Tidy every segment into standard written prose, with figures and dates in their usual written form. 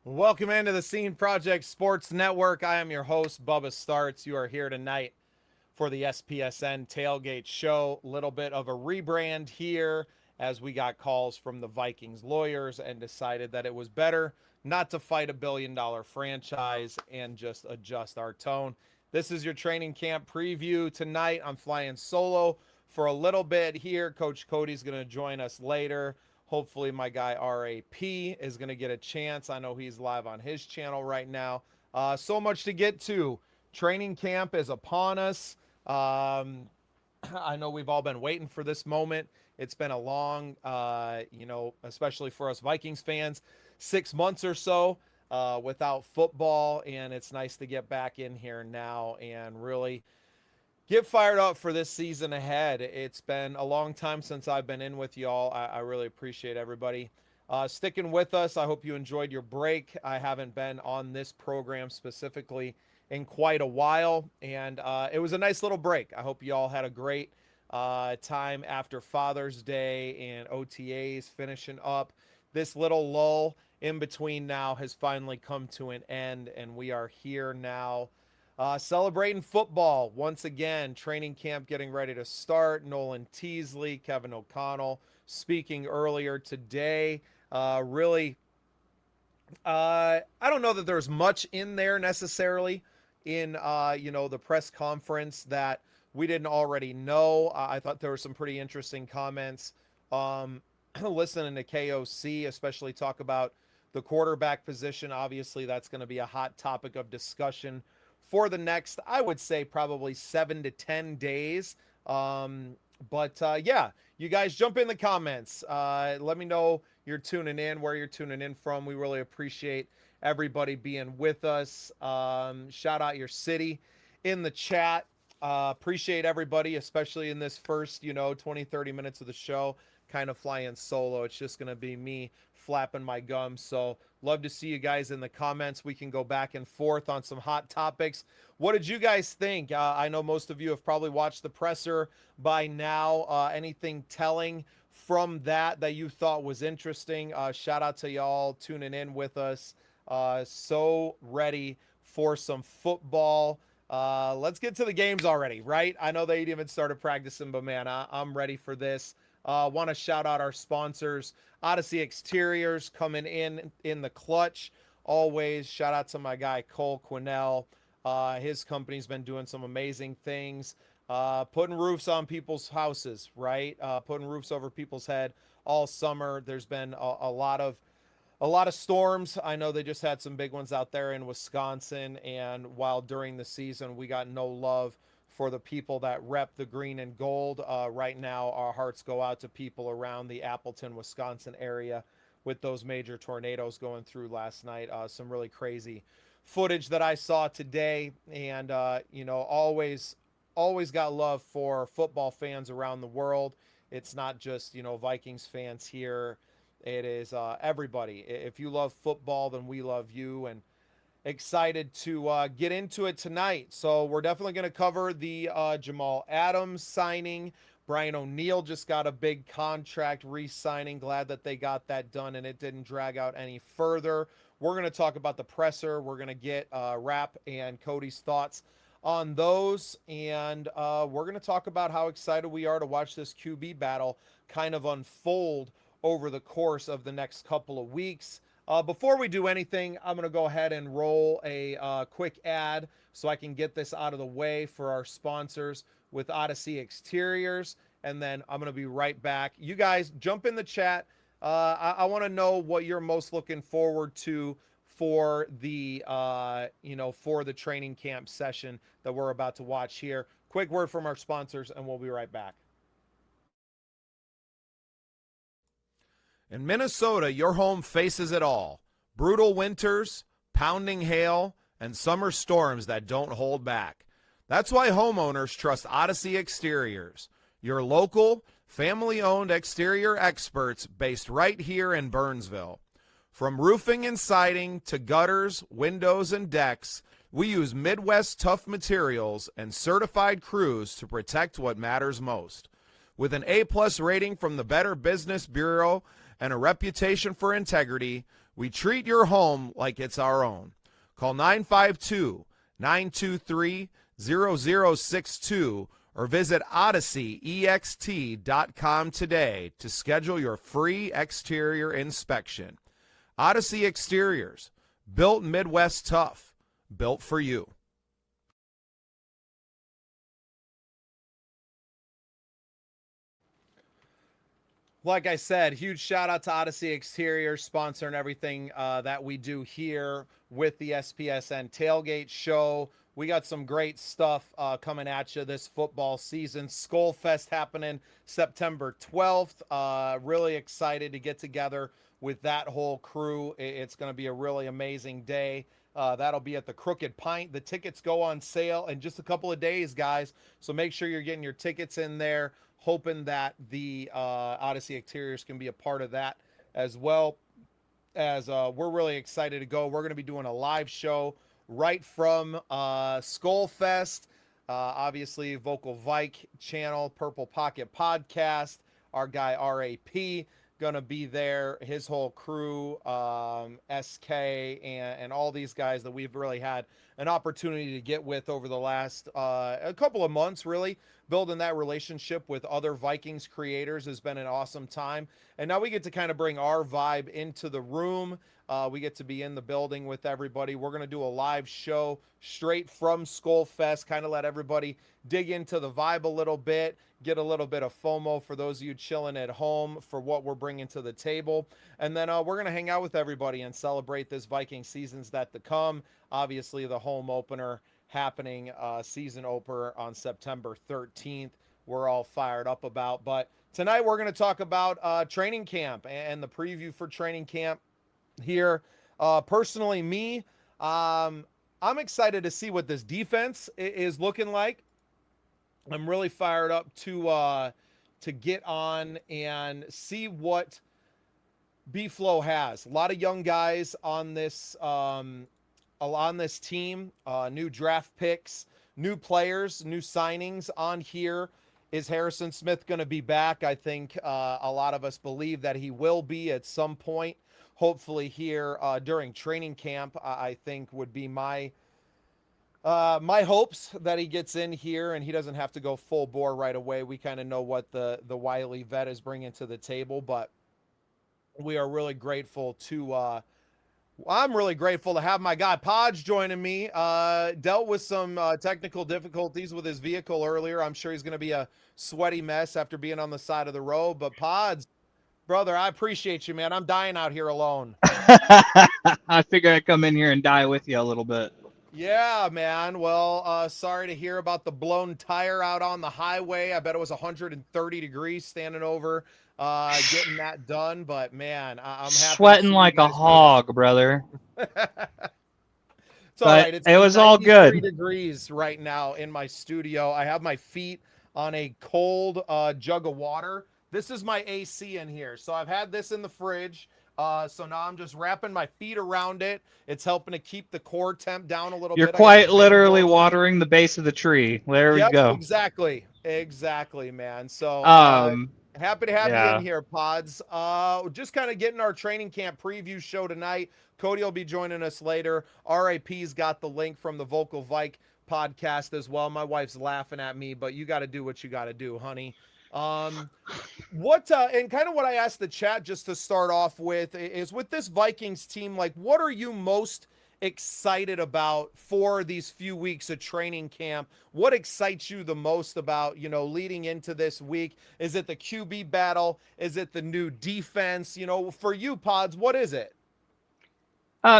Welcome into the Scene Project Sports Network. I am your host, Bubba Starts. You are here tonight for the SPSN Tailgate Show. A little bit of a rebrand here as we got calls from the Vikings lawyers and decided that it was better not to fight $1 billion franchise and just adjust our tone. This is your training camp preview tonight. I'm flying solo for a little bit here. Coach Cody's going to join us later. Hopefully my guy RAP is going to get a chance. I know he's live on his channel right now. So much to get to. Training camp is upon us. I know we've all been waiting for this moment. It's been a long, especially for us Vikings fans, 6 months or so without football, and it's nice to get back in here now and really get fired up for this season ahead. It's been a long time since I've been in with y'all. I really appreciate everybody sticking with us. I hope you enjoyed your break. I haven't been on this program specifically in quite a while, and it was a nice little break. I hope you all had a great time after Father's Day and OTAs finishing up. This little lull in between now has finally come to an end, and we are here now celebrating football once again. Training camp getting ready to start. Nolan, Teasley, Kevin O'Connell speaking earlier today. I don't know that there's much in there necessarily in the press conference that we didn't already know. I thought there were some pretty interesting comments. Listening to KOC, especially talk about the quarterback position. Obviously, that's going to be a hot topic of discussion for the next, I would say, probably 7 to 10 days. Yeah, you guys jump in the comments. Let me know you're tuning in, where you're tuning in from. We really appreciate everybody being with us. Shout out your city in the chat. Appreciate everybody, especially in this first, 20, 30 minutes of the show, kind of flying solo. It's just going to be me flapping my gums. So love to see you guys in the comments. We can go back and forth on some hot topics. What did you guys think? I know most of you have probably watched the presser by now. Anything telling from that you thought was interesting? Shout out to y'all tuning in with us. So ready for some football. Let's get to the games already, right? I know they ain't even started practicing, but man, I'm ready for this. Want to shout out our sponsors, Odyssey Exteriors, coming in the clutch. Always shout out to my guy Cole Quinnell. His company's been doing some amazing things, putting roofs on people's houses, right? Putting roofs over people's head all summer. There's been a lot of storms. I know they just had some big ones out there in Wisconsin, and while during the season we got no love for the people that rep the green and gold, right now our hearts go out to people around the Appleton, Wisconsin area with those major tornadoes going through last night. Some really crazy footage that I saw today, and always got love for football fans around the world. It's not just Vikings fans here. It is everybody. If you love football, then we love you, and excited to get into it tonight. So we're definitely going to cover the Jamal Adams signing. Brian O'Neill just got a big contract re-signing. Glad that they got that done and it didn't drag out any further. We're going to talk about the presser. We're going to get Rap and Cody's thoughts on those, and we're going to talk about how excited we are to watch this QB battle kind of unfold over the course of the next couple of weeks. Before we do anything, I'm going to go ahead and roll a quick ad so I can get this out of the way for our sponsors with Odyssey Exteriors, and then I'm going to be right back. You guys jump in the chat. I want to know what you're most looking forward to for the for the training camp session that we're about to watch here. Quick word from our sponsors, and we'll be right back. In Minnesota, your home faces it all. Brutal winters, pounding hail, and summer storms that don't hold back. That's why homeowners trust Odyssey Exteriors, your local, family-owned exterior experts based right here in Burnsville. From roofing and siding to gutters, windows, and decks, we use Midwest tough materials and certified crews to protect what matters most. With an A-plus rating from the Better Business Bureau and a reputation for integrity, We treat your home like it's our own. Call 952-923-0062 or visit OdysseyEXT.com today to schedule your free exterior inspection. Odyssey Exteriors, built Midwest tough, built for you. Like I said, huge shout out to Odyssey Exterior, sponsoring everything that we do here with the SPSN Tailgate Show. We got some great stuff coming at you this football season. Skullfest happening September 12th. Really excited to get together with that whole crew. It's going to be a really amazing day. That'll be at the Crooked Pint. The tickets go on sale in just a couple of days, guys. So make sure you're getting your tickets in there. Hoping that the Odyssey Exteriors can be a part of that as well, as we're really excited to go. We're going to be doing a live show right from Skullfest. Obviously, Vocal Vike channel, Purple Pocket Podcast. Our guy RAP going to be there. His whole crew, SK, and all these guys that we've really had an opportunity to get with over the last a couple of months, really. Building that relationship with other Vikings creators has been an awesome time. And now we get to kind of bring our vibe into the room. We get to be in the building with everybody. We're going to do a live show straight from Skullfest, kind of let everybody dig into the vibe a little bit, get a little bit of FOMO for those of you chilling at home for what we're bringing to the table. And then we're going to hang out with everybody and celebrate this Viking seasons that to come. Obviously, the home opener happening, season opener on September 13th. We're all fired up about. But tonight we're going to talk about training camp and the preview for training camp here. Personally, me, I'm excited to see what this defense is looking like. I'm really fired up to get on and see what B-Flow has. A lot of young guys on this team, new draft picks, new players, new signings on here. Is Harrison Smith going to be back? I think a lot of us believe that he will be at some point. Hopefully here during training camp, I think would be my hopes that he gets in here and he doesn't have to go full bore right away. We kind of know what the wily vet is bringing to the table, but we are really grateful to I'm really grateful to have my guy Podge joining me. Dealt with some technical difficulties with his vehicle earlier. I'm sure he's going to be a sweaty mess after being on the side of the road. But Podge, brother, I appreciate you, man. I'm dying out here alone. I figure I'd come in here and die with you a little bit. Yeah, man. Well, sorry to hear about the blown tire out on the highway. I bet it was 130 degrees standing over getting that done. But, man, I'm happy. Sweating like a hog, brother. It's all right. It's it was all good. Degrees right now in my studio. I have my feet on a cold jug of water. This is my AC in here. So I've had this in the fridge. So now I'm just wrapping my feet around it. It's helping to keep the core temp down a little bit. You're quite literally watering the base of the tree. There we go. Exactly, man. So happy to have you in here, Pods. Just kind of getting our training camp preview show tonight. Cody will be joining us later. RAP's got the link from the Vocal Vike podcast as well. My wife's laughing at me, but you got to do what you got to do, honey. What and kind of what I asked the chat just to start off with is with this Vikings team, like what are you most excited about for these few weeks of training camp? What excites you the most about, leading into this week? Is it the QB battle? Is it the new defense? For you, Pods, what is it?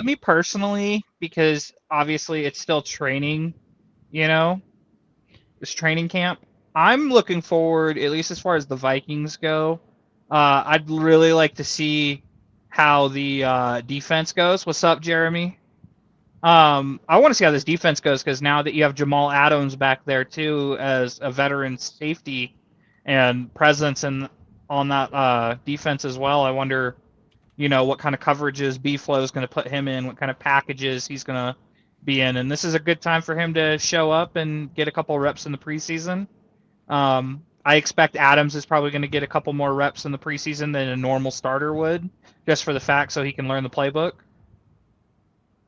Me personally, because obviously it's still training, it's training camp. I'm looking forward, at least as far as the Vikings go. I'd really like to see how the defense goes. What's up, Jeremy? I want to see how this defense goes because now that you have Jamal Adams back there too as a veteran safety and presence on that defense as well, I wonder, what kind of coverages B-Flow is going to put him in, what kind of packages he's going to be in. And this is a good time for him to show up and get a couple reps in the preseason. I I expect Adams is probably going to get a couple more reps in the preseason than a normal starter would, just for the fact so he can learn the playbook.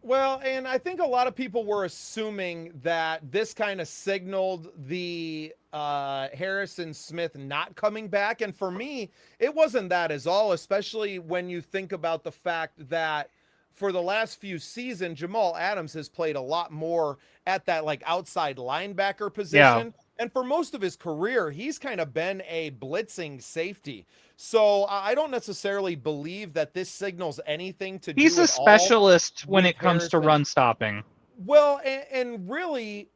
Well, and I think a lot of people were assuming that this kind of signaled the Harrison Smith not coming back. And for me, it wasn't that at all, especially when you think about the fact that for the last few seasons, Jamal Adams has played a lot more at that like outside linebacker Yeah, position. And for most of his career, he's kind of been a blitzing safety. So I don't necessarily believe that this signals anything to he's do a at all specialist when with it comes to Harrison. run stopping. Well, and really,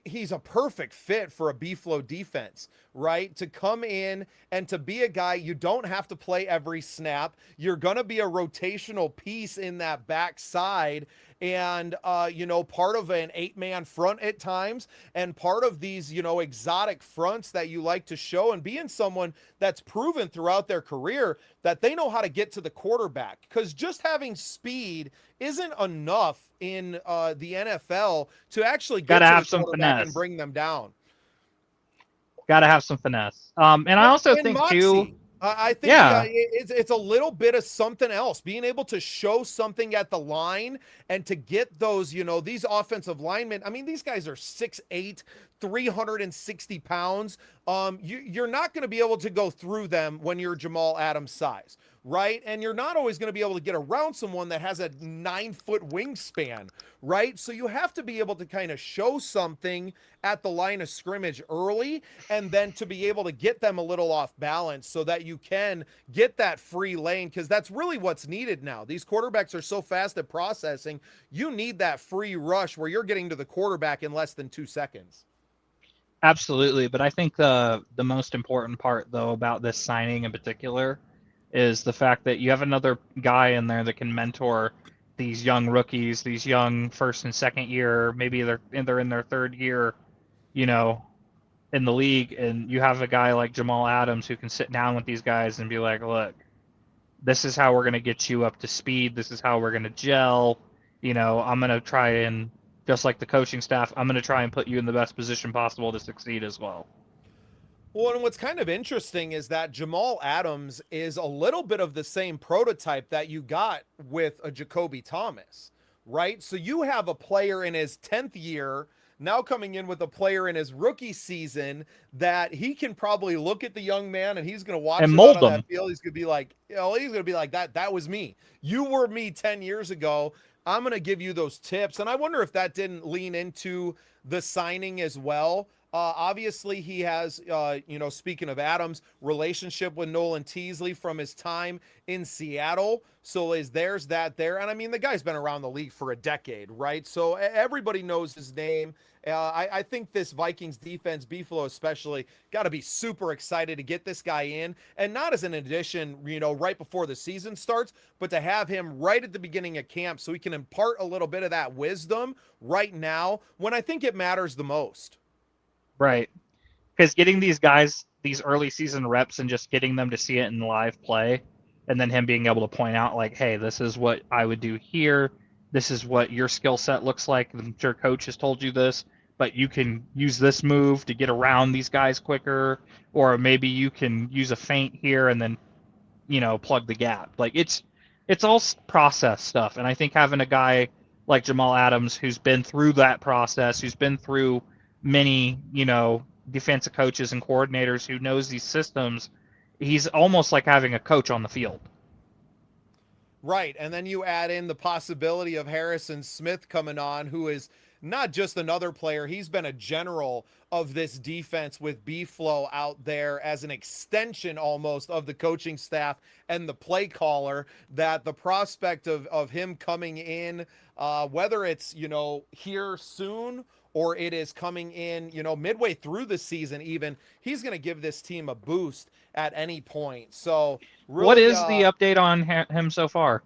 he's a perfect fit for a B-flow defense, right? To come in and to be a guy, you don't have to play every snap. You're going to be a rotational piece in that backside and, part of an 8-man front at times and part of these, exotic fronts that you like to show and being someone that's proven throughout their career that they know how to get to the quarterback because just having speed isn't enough in the NFL to actually Got get to to the have some quarterback and finesse. bring them down. Got to have some finesse. And I Well, also and think too, moxie. I think yeah, it's a little bit of something else. Being able to show something at the line and to get those, these offensive linemen. I mean, these guys are 6'8", 360 pounds. You're not going to be able to go through them when you're Jamal Adams size, right? And you're not always going to be able to get around someone that has a 9-foot wingspan, right? So you have to be able to kind of show something at the line of scrimmage early and then to be able to get them a little off balance so that you can get that free lane because that's really what's needed now. These quarterbacks are so fast at processing. You need that free rush where you're getting to the quarterback in less than 2 seconds. absolutely. But I think the most important part though about this signing in particular is the fact that you have another guy in there that can mentor these young rookies, these young first and second year, maybe they're in their third year, you know, in the league, and you have a guy like Jamal Adams who can sit down with these guys and be like, look, this is how we're going to get you up to speed. This is how we're going to gel. I'm going to try and, just like the coaching staff, I'm going to try and put you in the best position possible to succeed as well. Well, and what's kind of interesting is that Jamal Adams is a little bit of the same prototype that you got with a Jacoby Thomas, right? So you have a player in his 10th year now coming in with a player in his rookie season that he can probably look at the young man and he's going to And watch him out mold on that them. field. He's going to be like, he's going to be like, that was me. You were me 10 years ago. I'm going to give you those tips. And I wonder if that didn't lean into the signing as well. Obviously, he has, speaking of Adams, relationship with Nolan Teasley from his time in Seattle. So there's that there. And I mean, the guy's been around the league for a decade, right? So everybody knows his name. I think this Vikings defense, Beefalo especially, got to be super excited to get this guy in. And not as an addition, right before the season starts, but to have him right at the beginning of camp so he can impart a little bit of that wisdom right now when I think it matters the most. Right. Because getting these guys these early season reps and just getting them to see it in live play, and then him being able to point out like, hey, this is what I would do here. This is what your skill set looks like. I'm sure coach has told you this, but you can use this move to get around these guys quicker, or maybe you can use a feint here and then plug the gap. Like it's all process stuff, and I think having a guy like Jamal Adams who's been through that process, who's been through many defensive coaches and coordinators, who knows these systems, he's almost like having a coach on the field. Right. And then you add in the possibility of Harrison Smith coming on, who is not just another player. He's been a general of this defense with B-Flow out there as an extension almost of the coaching staff and the play caller, that the prospect of him coming in, whether it's, here soon or it is coming in, midway through the season even, he's going to give this team a boost at any point. So What really, is the update on him so far?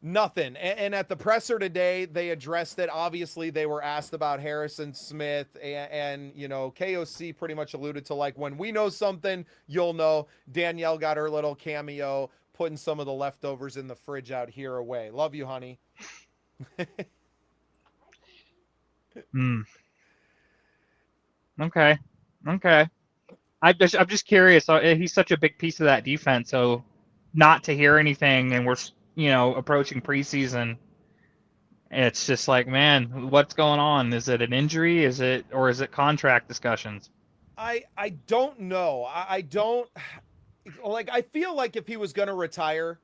nothing. And at the presser today, they addressed it. Obviously, they were asked about Harrison Smith, and KOC pretty much alluded to, like, when we know something, you'll know. Danielle got her little cameo, putting some of the leftovers in the fridge out here away. Love you, honey. Hmm. Okay. Okay. I'm just curious. He's such a big piece of that defense, so not to hear anything, and we're approaching preseason. It's just like, man, what's going on? Is it an injury? Is it contract discussions? I don't know. I don't like. I feel like if he was going to retire,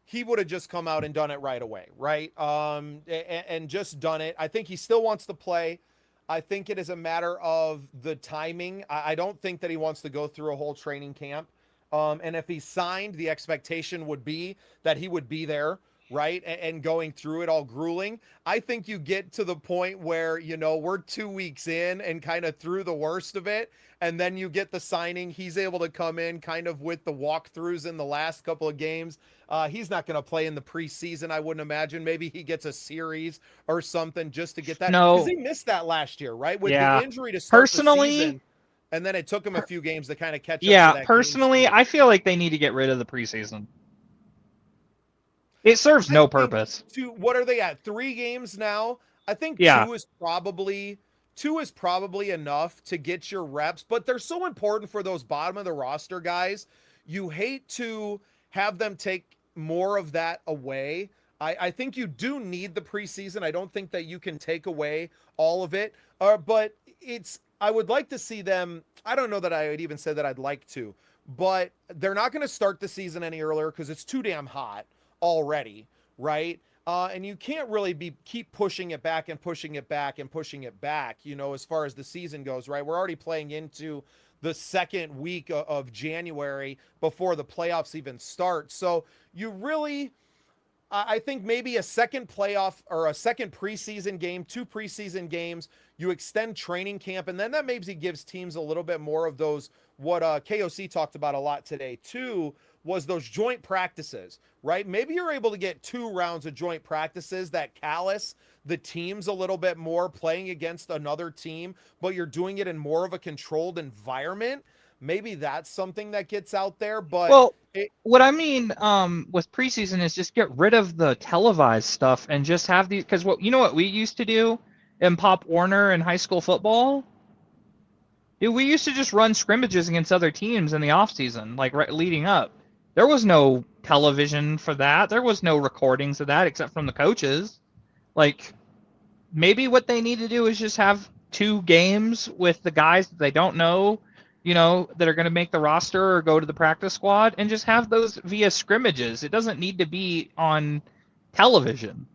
he would have just come out and done it right away, right? And just done it. I think he still wants to play. I think it is a matter of the timing. I don't think that he wants to go through a whole training camp. And if he signed, the expectation would be that he would be there, right? And going through it all grueling. I think you get to the point where, we're 2 weeks in and kind of through the worst of it. And then you get the signing. He's able to come in kind of with the walkthroughs in the last couple of games. He's not going to play in the preseason, I wouldn't imagine. Maybe he gets a series or something just to get that. Because No, he missed that last year, right? With the yeah. injury to start the Personally, season. And then it took him a few games to kind of catch up to yeah. that. Personally, I feel like they need to get rid of the preseason. It serves no purpose. What are they at? 3 games now? I think Yeah. two is probably enough to get your reps, but they're so important for those bottom of the roster guys. You hate to have them take more of that away. I think you do need the preseason. I don't think that you can take away all of it. But I would like to see them. I don't know that I would even say that I'd like to, but they're not going to start the season any earlier because it's too damn hot already, right? And you can't really keep pushing it back and pushing it back and pushing it back, as far as the season goes, right? We're already playing into the second week of January before the playoffs even start. So you really, I think maybe a second playoff or a second preseason game, 2 preseason games, you extend training camp, and then that maybe gives teams a little bit more of those, what KOC talked about a lot today too, was those joint practices, right? Maybe you're able to get 2 rounds of joint practices that callous the teams a little bit more playing against another team, but you're doing it in more of a controlled environment. Maybe that's something that gets out there, but what I mean with preseason is just get rid of the televised stuff and just have these, because what we used to do in Pop Warner and high school football? Dude, we used to just run scrimmages against other teams in the off season, like leading up. There was no television for that. There was no recordings of that except from the coaches. Like, maybe what they need to do is just have 2 games with the guys that they don't know, that are going to make the roster or go to the practice squad, and just have those via scrimmages. It doesn't need to be on television.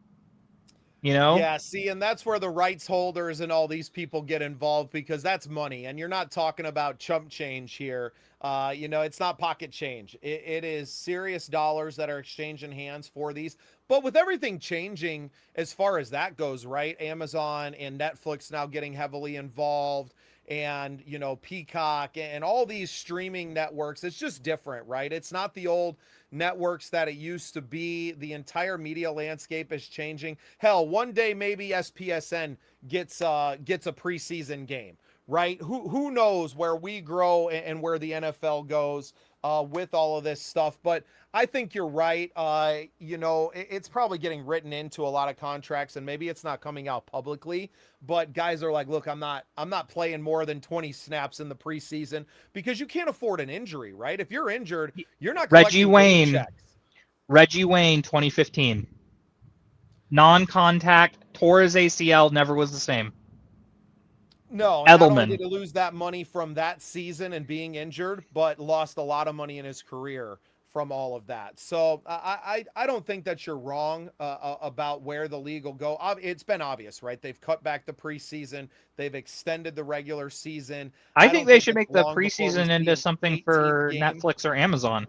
Yeah, see, and that's where the rights holders and all these people get involved, because that's money, and you're not talking about chump change here. It's not pocket change. It is serious dollars that are exchanging hands for these. But with everything changing as far as that goes, right? Amazon and Netflix now getting heavily involved, and Peacock and all these streaming networks, it's just different, right? It's not the old networks that it used to be. The entire media landscape is changing. Hell, one day maybe SPSN gets a preseason game, right? Who knows where we grow and where the NFL goes with all of this stuff. But I think you're right. It's probably getting written into a lot of contracts, and maybe it's not coming out publicly, but guys are like, look, I'm not playing more than 20 snaps in the preseason, because you can't afford an injury, right? If you're injured, you're not collecting checks. Reggie Wayne, 2015. Non-contact, tore his ACL, never was the same. No, not only did he lose that money from that season and being injured, but lost a lot of money in his career from all of that. So I don't think that you're wrong about where the league will go. It's been obvious, right? They've cut back the preseason. They've extended the regular season. I think they should make the preseason into something for Netflix or Amazon.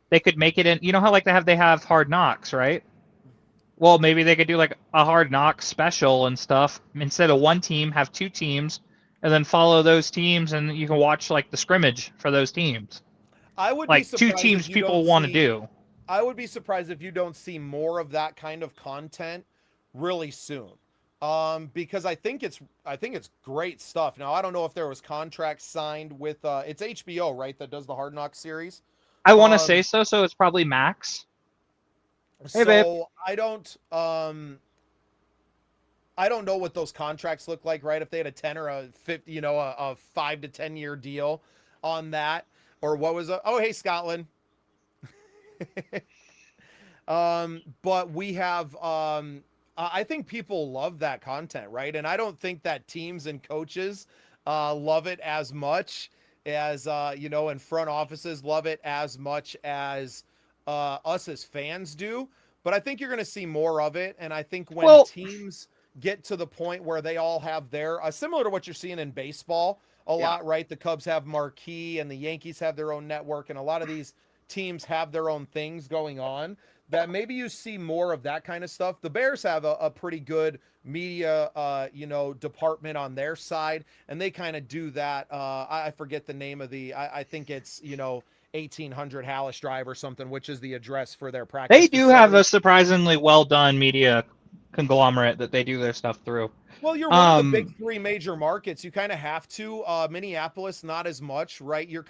They could make it in, how like they have Hard Knocks, right? Well, maybe they could do like a Hard Knocks special and stuff. Instead of one team, have 2 teams, and then follow those teams, and you can watch like the scrimmage for those teams. I would like be surprised 2 teams people want to do. I would be surprised if you don't see more of that kind of content really soon. Because I think it's great stuff. Now, I don't know if there was contracts signed with it's HBO, right, that does the Hard Knocks series. I want to say so it's probably Max. Hey, so babe. I don't I don't know what those contracts look like, right? If they had a 10 or a 50, a 5 to 10 year deal on that, or what was oh, hey, Scotland. But we have, I think people love that content, right? And I don't think that teams and coaches love it as much as, and front offices love it as much as us as fans do. But I think you're going to see more of it. And I think when Well, teams get to the point where they all have their, similar to what you're seeing in baseball a yeah. lot, right? The Cubs have marquee and the Yankees have their own network, and a lot of these teams have their own things going on, that maybe you see more of that kind of stuff. The Bears have a pretty good media, department on their side, and they kind of do that. I forget the name of I think it's, 1800 Hallish Drive or something, which is the address for their They practice do have a facility. surprisingly well done media conglomerate that they do their stuff through. Well, you're one of the big Um, three major markets. You kind of have to. Minneapolis, not as much, right? You're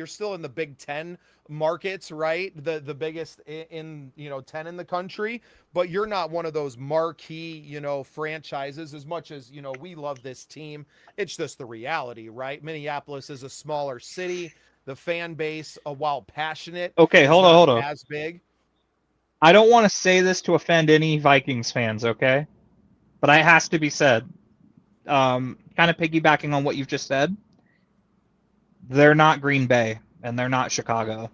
still in the Big Ten markets, right? The biggest in 10 in the country, but you're not one of those marquee, franchises. As much as we love this team, it's just the reality, right? Minneapolis is a smaller city. The fan base, while passionate, okay, is hold on, not hold on. as big. I don't want to say this to offend any Vikings fans, okay? But it has to be said. Kind of piggybacking on what you've just said, they're not Green Bay and they're not Chicago.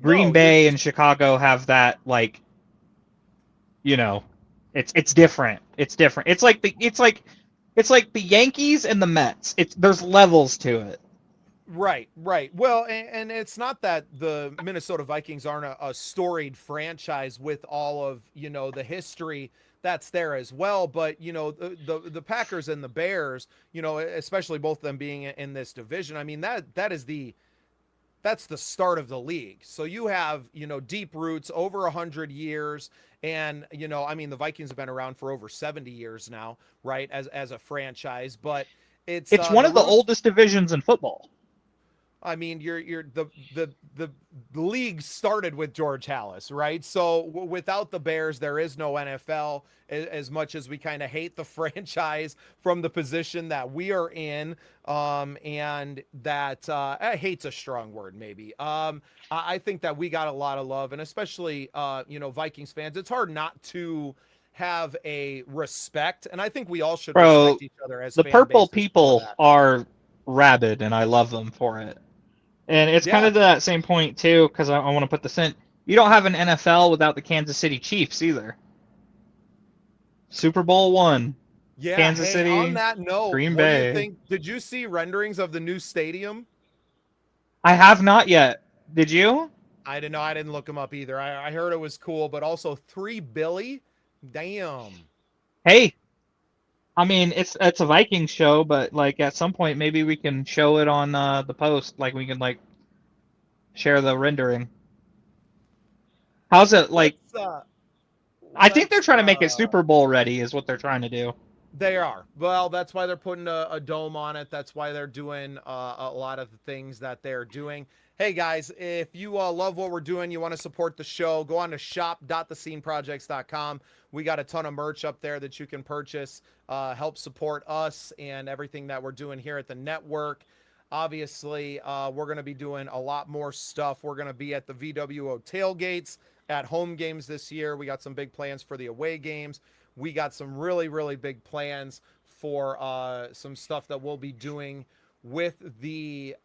Green No, you're Bay just and Chicago have that you know, it's different. It's different. It's like the Yankees and the Mets. There's levels to it. right, right. Well, and it's not that the Minnesota Vikings aren't a storied franchise with all of, the history that's there as well. But, the Packers and the Bears, especially both of them being in this division, I mean, that's the start of the league. So you have, deep roots over 100 years. And, I mean, the Vikings have been around for over 70 years now, right? As a franchise, but it's It's one the of the roots. oldest divisions in football. I mean, you're the league started with George Hallis, right? So without the Bears, there is no NFL. As much as we kind of hate the franchise from the position that we are in, and that hate's a strong word, maybe. I think that we got a lot of love, and especially Vikings fans. It's hard not to have a respect, and I think we all should Bro, respect each other as the fan purple bases for people that. are rabid and I love them for it. And it's kind Yeah, of to that same point too, because I want to put this in. You don't have an NFL without the Kansas City Chiefs either. Super Bowl one, yeah. Kansas Hey, on City, that note, Green what do you Bay. think? Did you see renderings of the new stadium? I have not yet. Did you? I didn't know. I didn't look them up either. I heard it was cool, but also 3 Billy. Damn. Hey, I mean it's a Vikings show, but like at some point maybe we can show it on the post. Like we can share the rendering. How's it like? Let's uh I think they're let's trying to make it Super Bowl ready, is what they're trying to do. They are. Well, that's why they're putting a dome on it. That's why they're doing a lot of the things that they're doing. Hey guys, if you love what we're doing, you want to support the show, go on to shop.thesceneprojects.com. We got a ton of merch up there that you can purchase, help support us and everything that we're doing here at the network. Obviously, we're going to be doing a lot more stuff. We're going to be at the VWO tailgates at home games this year. We got some big plans for the away games. We got some really, really big plans for some stuff that we'll be doing with the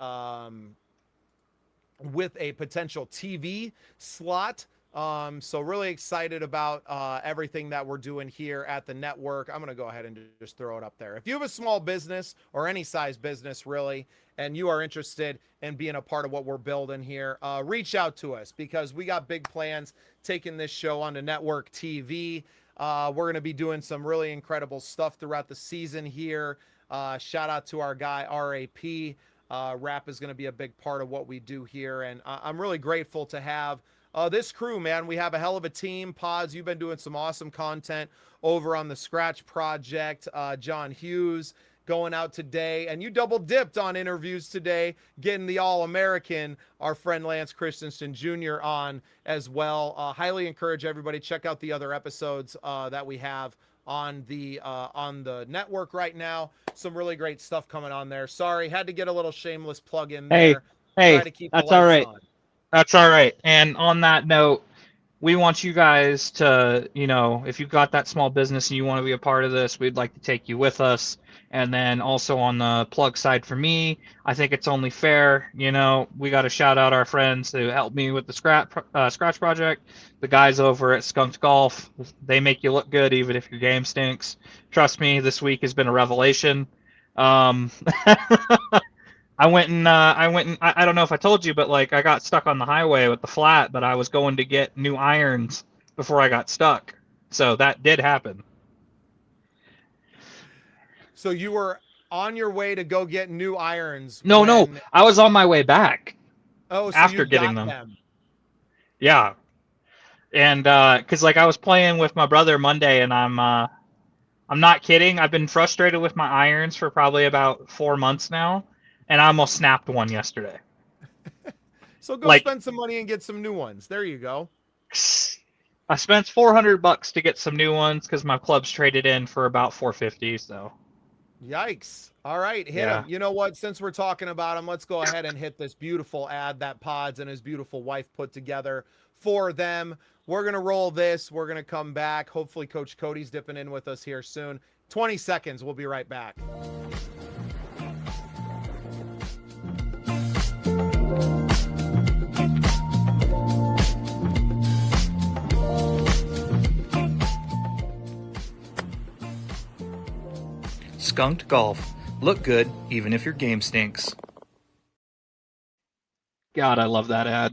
with a potential TV slot. So really excited about everything that we're doing here at the network. I'm going to go ahead and just throw it up there. If you have a small business or any size business really, and you are interested in being a part of what we're building here, reach out to us because we got big plans taking this show onto network TV. We're going to be doing some really incredible stuff throughout the season here. Shout out to our guy, RAP. Rap is going to be a big part of what we do here. And I'm really grateful to have this crew, man. We have a hell of a team. Pods, you've been doing some awesome content over on the Scratch Project. John Hughes going out today. And you double dipped on interviews today, getting the All-American, our friend Lance Christensen Jr. on as well. Highly encourage everybody, check out the other episodes that we have on the network right now. Some really great stuff coming on there. Sorry, had to get a little shameless plug in there. Try to keep the that's all lights right. on. That's all right. And on that note, we want you guys to, if you've got that small business and you want to be a part of this, we'd like to take you with us. And then also on the plug side for me, I think it's only fair, we got to shout out our friends who helped me with the Scratch project, the guys over at Skunk Golf. They make you look good even if your game stinks. Trust me, this week has been a revelation. I went and I don't know if I told you, but like I got stuck on the highway with the flat, but I was going to get new irons before I got stuck. So that did happen. So you were on your way to go get new irons. No, I was on my way back. Oh, so after you getting got them. Yeah. And cuz like I was playing with my brother Monday and I'm not kidding. I've been frustrated with my irons for probably about 4 months now. And I almost snapped one yesterday. So go spend some money and get some new ones. There you go. I spent $400 to get some new ones because my club's traded in for about $450. So, yikes! All right, hit him. You know what? Since we're talking about him, let's go ahead and hit this beautiful ad that Pods and his beautiful wife put together for them. We're gonna roll this. We're gonna come back. Hopefully, Coach Cody's dipping in with us here soon. 20 seconds. We'll be right back. Skunked Golf. Look good, even if your game stinks. God, I love that ad.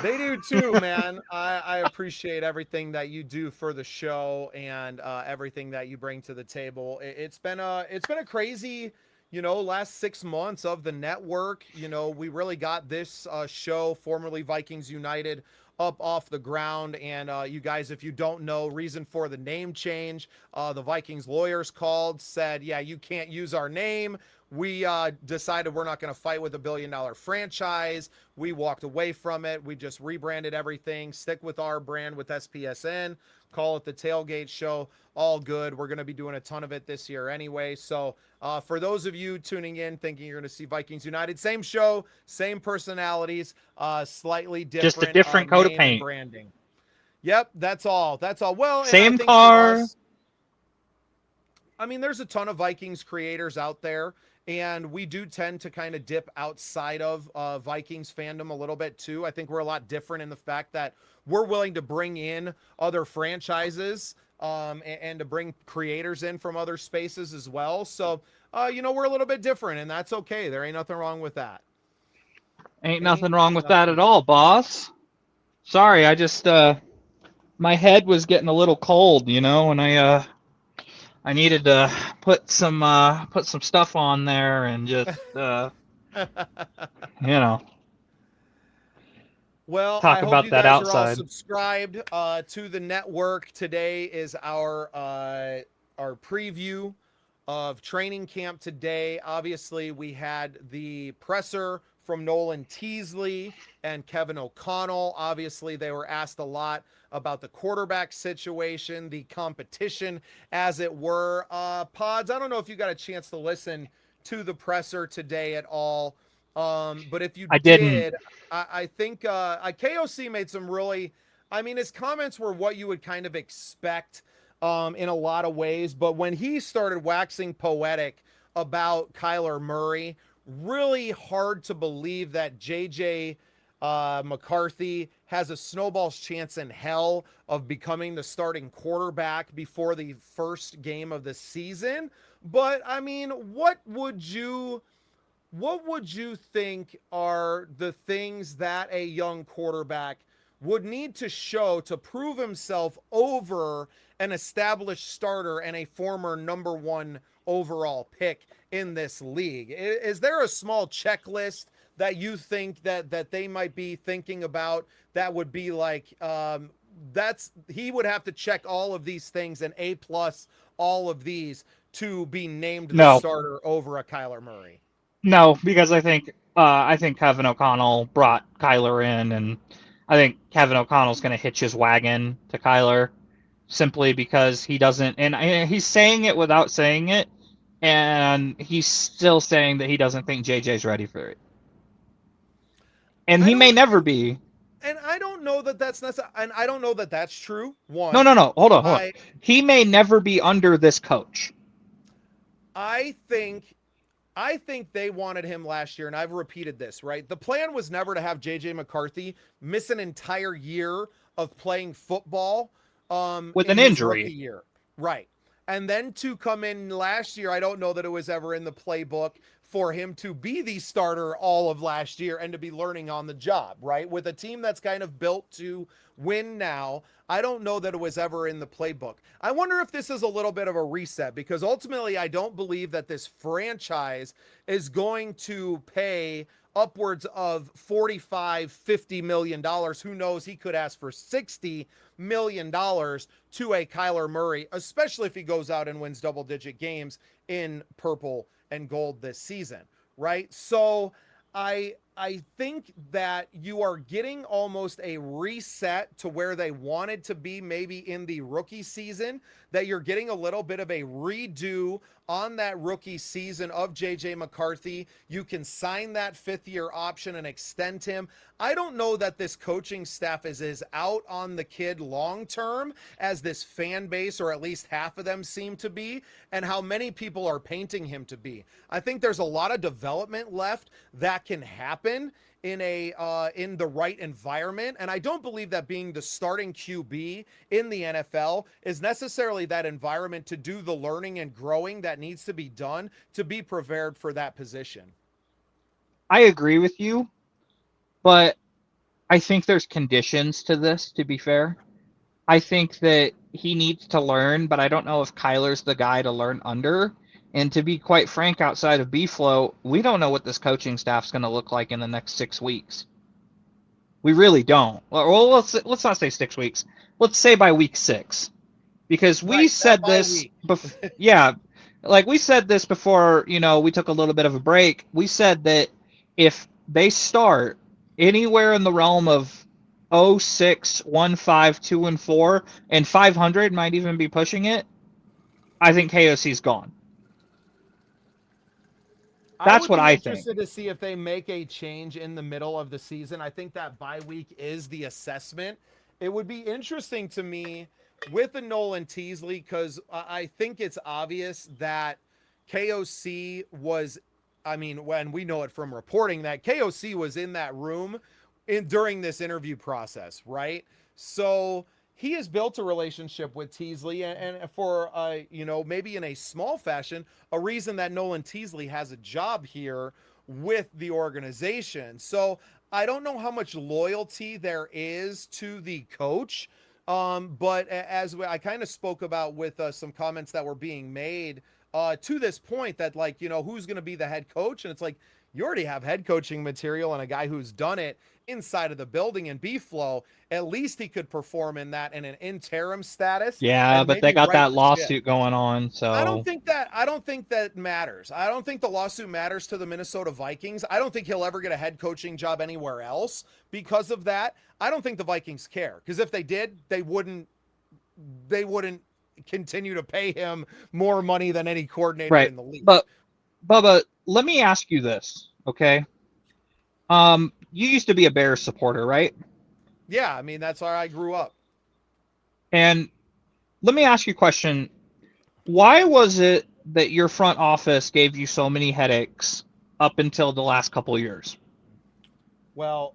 They do too, man. I appreciate everything that you do for the show and everything that you bring to the table. It's been a crazy, last 6 months of the network. We really got this show, formerly Vikings United, up off the ground. And you guys, if you don't know, reason for the name change, the Vikings lawyers called, said, yeah, you can't use our name. We decided we're not going to fight with a $1 billion franchise. We walked away from it. We just rebranded everything, stick with our brand with SPSN, call it the Tailgate Show. All good. We're going to be doing a ton of it this year anyway. So for those of you tuning in thinking you're going to see Vikings United, same show, same personalities, slightly different. Just a different coat of paint. Branding. Yep, that's all. That's all. Well, same and I think car. for us, I mean, there's a ton of Vikings creators out there. And we do tend to kind of dip outside of Vikings fandom a little bit too. I think we're a lot different in the fact that we're willing to bring in other franchises and to bring creators in from other spaces as well. So, we're a little bit different, and that's okay. There ain't nothing wrong with that. Ain't nothing wrong with that at all, boss. Sorry, I just my head was getting a little cold, and I needed to put some stuff on there and just Well, talk I about hope you that guys outside. are all subscribed to the network. Today is our preview of training camp today. Obviously, we had the presser from Nolan Teasley and Kevin O'Connell. Obviously, they were asked a lot about the quarterback situation, the competition, as it were. Pods, I don't know if you got a chance to listen to the presser today at all. But if you did, I think KOC made some really, his comments were what you would kind of expect in a lot of ways. But when he started waxing poetic about Kyler Murray, really hard to believe that JJ McCarthy has a snowball's chance in hell of becoming the starting quarterback before the first game of the season. But what would you think are the things that a young quarterback would need to show to prove himself over an established starter and a former number 1 overall pick in this league? Is there a small checklist that you think that they might be thinking about that would be like, he would have to check all of these things and A+ all of these to be named the No. starter over a Kyler Murray? No, because I think Kevin O'Connell brought Kyler in, and I think Kevin O'Connell's going to hitch his wagon to Kyler simply because he doesn't, and he's saying it without saying it, and he's still saying that he doesn't think JJ's ready for it, and he may never be. And I don't know that that's necessary, and I don't know that that's true. One, No. Hold on. He may never be under this coach. I think they wanted him last year, and I've repeated this, right? The plan was never to have JJ McCarthy miss an entire year of playing football with an his injury. rookie year. Right. And then to come in last year, I don't know that it was ever in the playbook for him to be the starter all of last year and to be learning on the job, right? With a team that's kind of built to win now, I don't know that it was ever in the playbook. I wonder if this is a little bit of a reset, because ultimately I don't believe that this franchise is going to pay upwards of $45-50 million. Who knows? He could ask for $60 million to a Kyler Murray, especially if he goes out and wins double-digit games in purple and gold this season, right? So I think that you are getting almost a reset to where they wanted to be maybe in the rookie season, that you're getting a little bit of a redo on that rookie season of JJ McCarthy. You can sign that 5th-year option and extend him. I don't know that this coaching staff is as out on the kid long-term as this fan base, or at least half of them seem to be, and how many people are painting him to be. I think there's a lot of development left that can happen in the right environment, and I don't believe that being the starting QB in the NFL is necessarily that environment to do the learning and growing that needs to be done to be prepared for that position. I agree with you, but I think there's conditions to this, to be fair. I think that he needs to learn, but I don't know if Kyler's the guy to learn under. And to be quite frank, outside of B-Flow, we don't know what this coaching staff's going to look like in the next 6 weeks. We really don't. Well, let's not say 6 weeks. Let's say by week 6, because we said this. Yeah, like we said this before. We took a little bit of a break. We said that if they start anywhere in the realm of 0-6, 1-5, 2-4, and 500 might even be pushing it, I think KOC's gone. That's what I think. I'm interested to see if they make a change in the middle of the season. I think that bye week is the assessment. It would be interesting to me with the Nolan Teasley, because I think it's obvious that KOC was, when we know it from reporting, that KOC was in that room during this interview process, right? So he has built a relationship with Teasley, and for, maybe in a small fashion, a reason that Nolan Teasley has a job here with the organization. So I don't know how much loyalty there is to the coach, but as I kind of spoke about with some comments that were being made to this point, that who's going to be the head coach? And it's like, you already have head coaching material and a guy who's done it inside of the building in B-Flow. At least he could perform in that in an interim status. Yeah, but they got that lawsuit going on, so I don't think that matters. I don't think the lawsuit matters to the Minnesota Vikings. I don't think he'll ever get a head coaching job anywhere else because of that. I don't think the Vikings care, because if they did, they wouldn't continue to pay him more money than any coordinator in the league. But Bubba, let me ask you this, okay? You used to be a Bears supporter, right? Yeah, that's where I grew up. And let me ask you a question. Why was it that your front office gave you so many headaches up until the last couple of years? Well,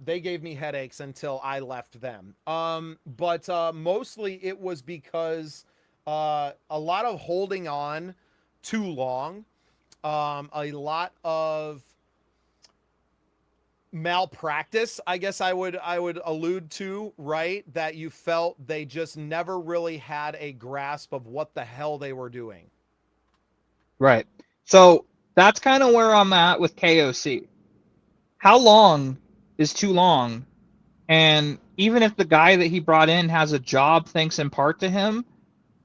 they gave me headaches until I left them. But mostly it was because a lot of holding on too long, a lot of malpractice, I guess I would allude to, right? That you felt they just never really had a grasp of what the hell they were doing. Right. So that's kind of where I'm at with KOC. How long is too long? And even if the guy that he brought in has a job thanks in part to him,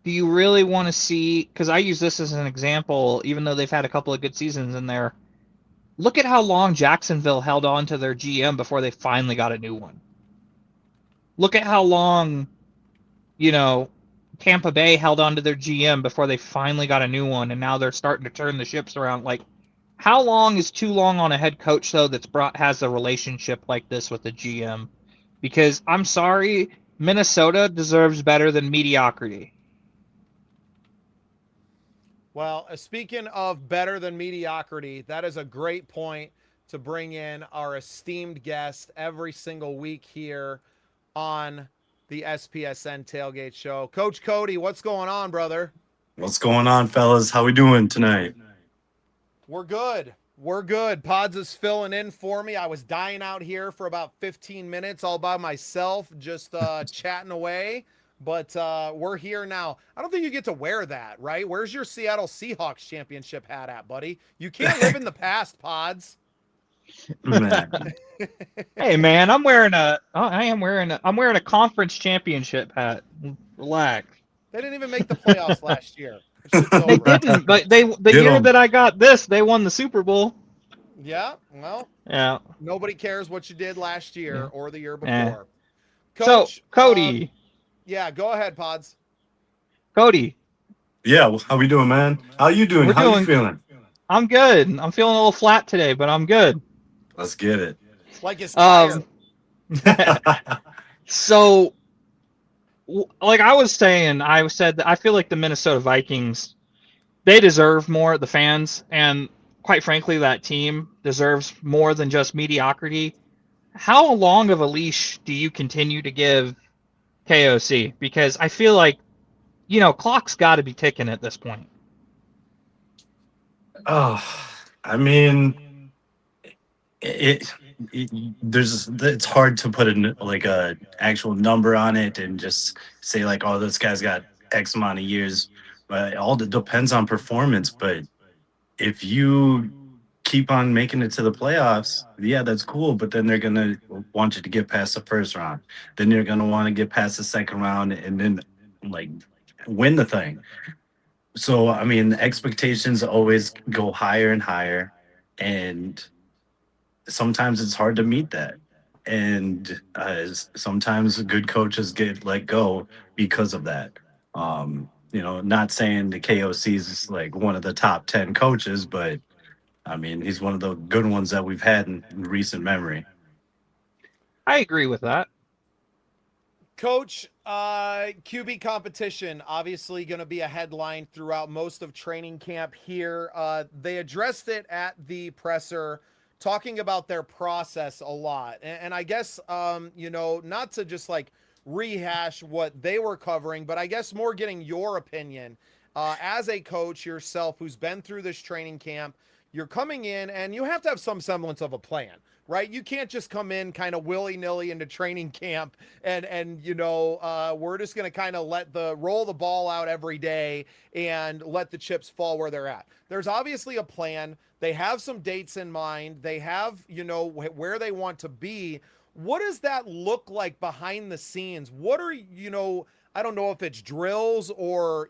do you really want to see, because I use this as an example, even though they've had a couple of good seasons in there, look at how long Jacksonville held on to their GM before they finally got a new one. Look at how long, Tampa Bay held on to their GM before they finally got a new one, and now they're starting to turn the ships around. Like, how long is too long on a head coach, though, has a relationship like this with the GM? Because I'm sorry, Minnesota deserves better than mediocrity. Well, speaking of better than mediocrity, that is a great point to bring in our esteemed guest every single week here on the SPSN Tailgate Show. Coach Cody, what's going on, brother? What's going on, fellas? How we doing tonight? We're good. We're good. Pods is filling in for me. I was dying out here for about 15 minutes all by myself, just chatting away. But we're here now. I don't think you get to wear that, right? Where's your Seattle Seahawks championship hat at, buddy? You can't live in the past, Pods. Man. Hey, man, I'm wearing a conference championship hat. Relax. They didn't even make the playoffs last year. Shit's They over. didn't, but the year that I got this, they won the Super Bowl. Yeah, well, Yeah. nobody cares what you did last year or the year before. Yeah. Coach, So, Cody. Yeah, go ahead, Pods. Cody. Yeah, how we doing, man? How you doing? How you feeling? I'm good. I'm feeling a little flat today, but I'm good. Let's get it. Like his tire. So, like I said that I feel like the Minnesota Vikings, they deserve more, the fans, and quite frankly, that team deserves more than just mediocrity. How long of a leash do you continue to give KOC? Because I feel like, clock's got to be ticking at this point. Oh, I mean, it's hard to put a actual number on it and just say like, oh, this guy's got X amount of years. But it all depends on performance. But if you keep on making it to the playoffs, yeah, that's cool. But then they're gonna want you to get past the first round. Then you're gonna want to get past the second round and then like win the thing. So I mean, the expectations always go higher and higher, and sometimes it's hard to meet that. And sometimes good coaches get let go because of that. Not saying the KOC is like one of the top 10 coaches, but I mean, he's one of the good ones that we've had in recent memory. I agree with that. Coach, QB competition, obviously going to be a headline throughout most of training camp here. They addressed it at the presser, talking about their process a lot. And I guess, not to just like rehash what they were covering, but I guess more getting your opinion as a coach yourself who's been through this training camp. You're coming in and you have to have some semblance of a plan, right? You can't just come in kind of willy-nilly into training camp and we're just going to kind of roll the ball out every day and let the chips fall where they're at. There's obviously a plan. They have some dates in mind. They have, where they want to be. What does that look like behind the scenes? What are, I don't know if it's drills or,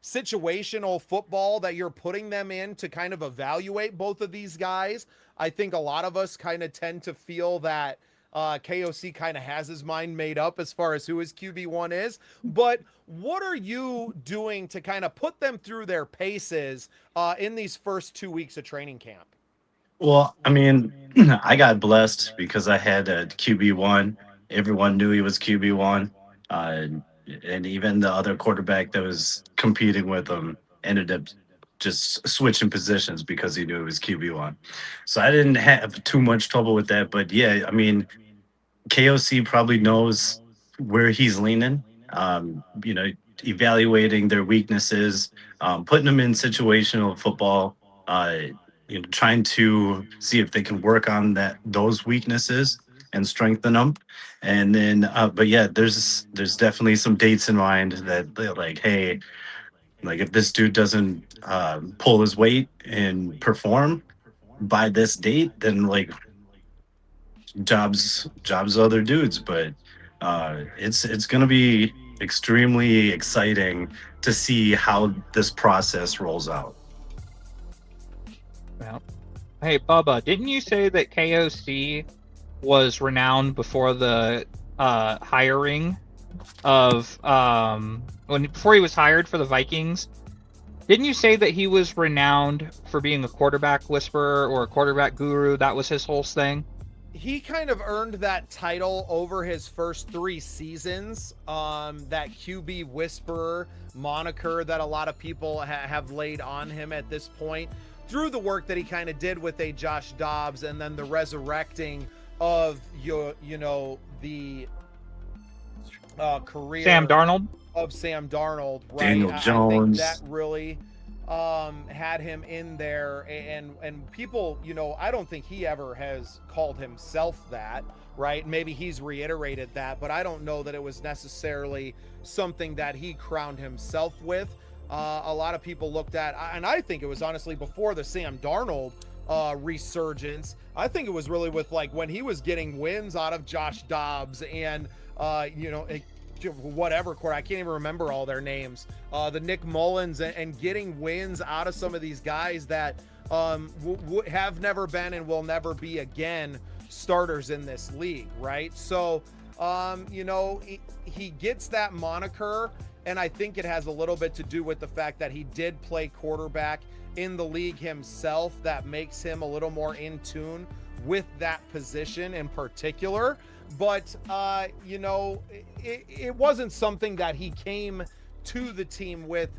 situational football that you're putting them in to kind of evaluate both of these guys. I think a lot of us kind of tend to feel that KOC kind of has his mind made up as far as who his QB1 is. But what are you doing to kind of put them through their paces in these first 2 weeks of training camp? Well, I mean, I got blessed because I had a QB1. Everyone knew he was QB1. And even the other quarterback that was competing with him ended up just switching positions because he knew it was QB1. So I didn't have too much trouble with that. But yeah, I mean, KOC probably knows where he's leaning, evaluating their weaknesses, putting them in situational football, trying to see if they can work on those weaknesses and strengthen them. And then, but yeah, there's definitely some dates in mind that they're like, hey, like if this dude doesn't pull his weight and perform by this date, then like jobs other dudes. But it's gonna be extremely exciting to see how this process rolls out. Yeah. Hey, Bubba, didn't you say that KOC was renowned before the hiring of before he was hired for the Vikings? Didn't you say that he was renowned for being a quarterback whisperer or a quarterback guru? That was his whole thing. He kind of earned that title over his first 3 seasons. That QB whisperer moniker that a lot of people have laid on him at this point through the work that he kind of did with a Josh Dobbs, and then the resurrecting of the career Sam Darnold. Of Sam Darnold, right? Daniel Jones. I think that really had him in there, and people, I don't think he ever has called himself that, right? Maybe he's reiterated that, but I don't know that it was necessarily something that he crowned himself with. A lot of people looked at, and I think it was honestly before the Sam Darnold resurgence. I think it was really with like when he was getting wins out of Josh Dobbs and whatever court, I can't even remember all their names, the Nick Mullins, and getting wins out of some of these guys that have never been and will never be again starters in this league, right? So he gets that moniker, and I think it has a little bit to do with the fact that he did play quarterback in the league himself. That makes him a little more in tune with that position in particular. But, it wasn't something that he came to the team with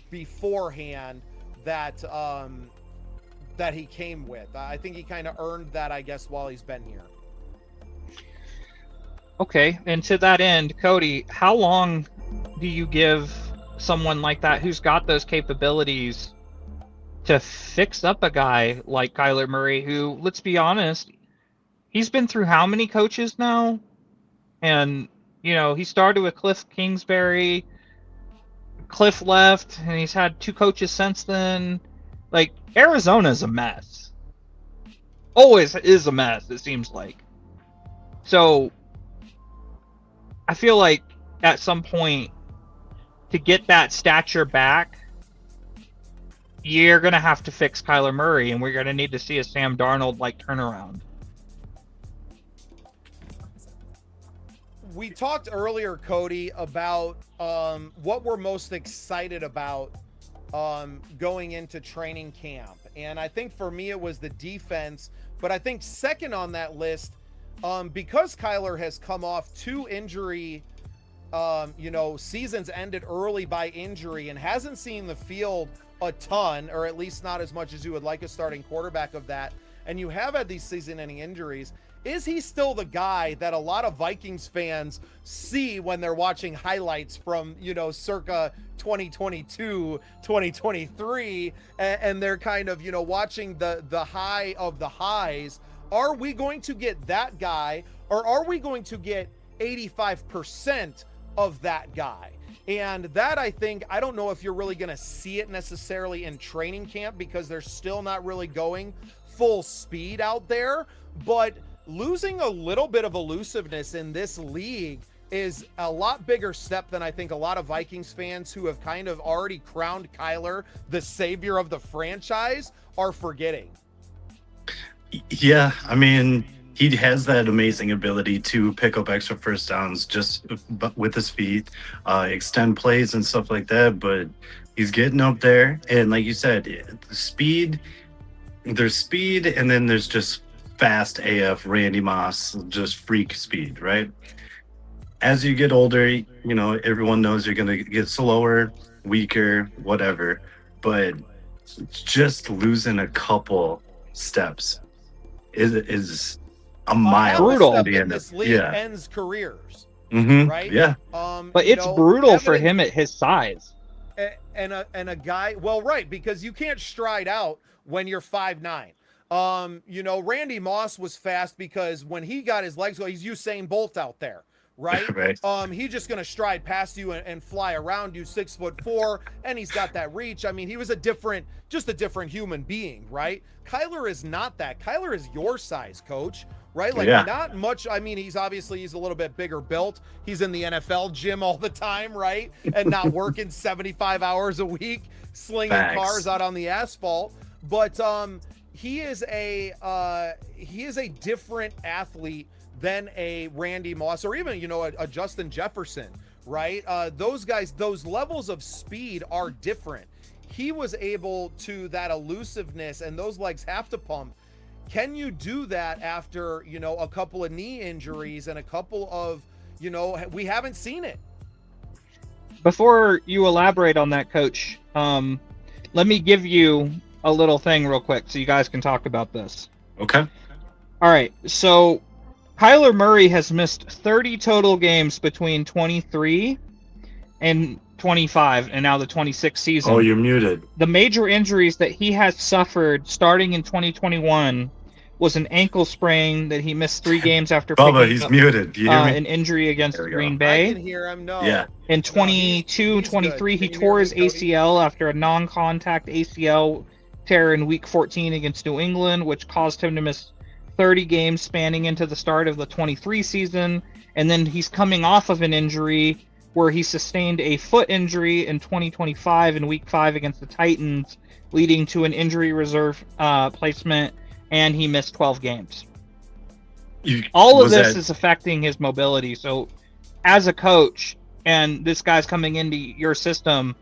beforehand that he came with. I think he kind of earned that, I guess, while he's been here. Okay, and to that end, Cody, how long do you give someone like that who's got those capabilities to fix up a guy like Kyler Murray, who, let's be honest, he's been through how many coaches now? And, he started with Cliff Kingsbury, Cliff left, and he's had 2 coaches since then. Like, Arizona's a mess. Always is a mess, it seems like. So, I feel like at some point, to get that stature back, you're going to have to fix Kyler Murray, and we're going to need to see a Sam Darnold-like turnaround. We talked earlier, Cody, about what we're most excited about going into training camp. And I think for me, it was the defense. But I think second on that list, because Kyler has come off 2 injury, seasons ended early by injury and hasn't seen the field a ton, or at least not as much as you would like a starting quarterback of that. And you have had these season-ending injuries. Is he still the guy that a lot of Vikings fans see when they're watching highlights from, circa 2022, 2023, and they're kind of, watching the high of the highs? Are we going to get that guy, or are we going to get 85% of that guy? And that, I think, I don't know if you're really going to see it necessarily in training camp because they're still not really going full speed out there, but losing a little bit of elusiveness in this league is a lot bigger step than I think a lot of Vikings fans who have kind of already crowned Kyler the savior of the franchise are forgetting. Yeah, I mean, he has that amazing ability to pick up extra first downs just with his feet, extend plays and stuff like that, but he's getting up there. And like you said, speed, there's speed, and then there's just fast AF Randy Moss, just freak speed, right? As you get older, everyone knows you're going to get slower, weaker, whatever, but just losing a couple steps is a mile. Brutal. At the end this of, league yeah. ends careers, right? Yeah. But it's brutal for him at his size. And a guy, well, right, because you can't stride out when you're 5'9". Randy Moss was fast because when he got his legs going, he's Usain Bolt out there, right? Right. He's just gonna stride past you and fly around you, 6'4", and he's got that reach. I mean, he was just a different human being, right? Kyler is not that. Kyler is your size, coach, right? Like Yeah. not much. I mean, he's a little bit bigger built. He's in the NFL gym all the time, right? And not working 75 hours a week, slinging Facts. cars out on the asphalt. But he is a different athlete than a Randy Moss or even, a Justin Jefferson, right? Those guys, those levels of speed are different. He was able to that elusiveness, and those legs have to pump. Can you do that after, a couple of knee injuries and a couple of, we haven't seen it. Before you elaborate on that, Coach, let me give you a little thing real quick so you guys can talk about this. Okay. All right, so Kyler Murray has missed 30 total games between 23 and 25, and now the 26 season. Oh, you're muted. The major injuries that he has suffered starting in 2021 was an ankle sprain that he missed 3 games after Bubba, picking he's up, muted. Do you hear me? an injury against There we Green go. I Bay. can hear him. No. Yeah. In 22 and he's 23, good. he Can you tore hear his me, Cody? ACL after a non-contact ACL tear in Week 14 against New England, which caused him to miss 30 games spanning into the start of the 23 season. And then he's coming off of an injury where he sustained a foot injury in 2025 in Week 5 against the Titans, leading to an injury reserve placement, and he missed 12 games. All of this is affecting his mobility. So as a coach, and this guy's coming into your system,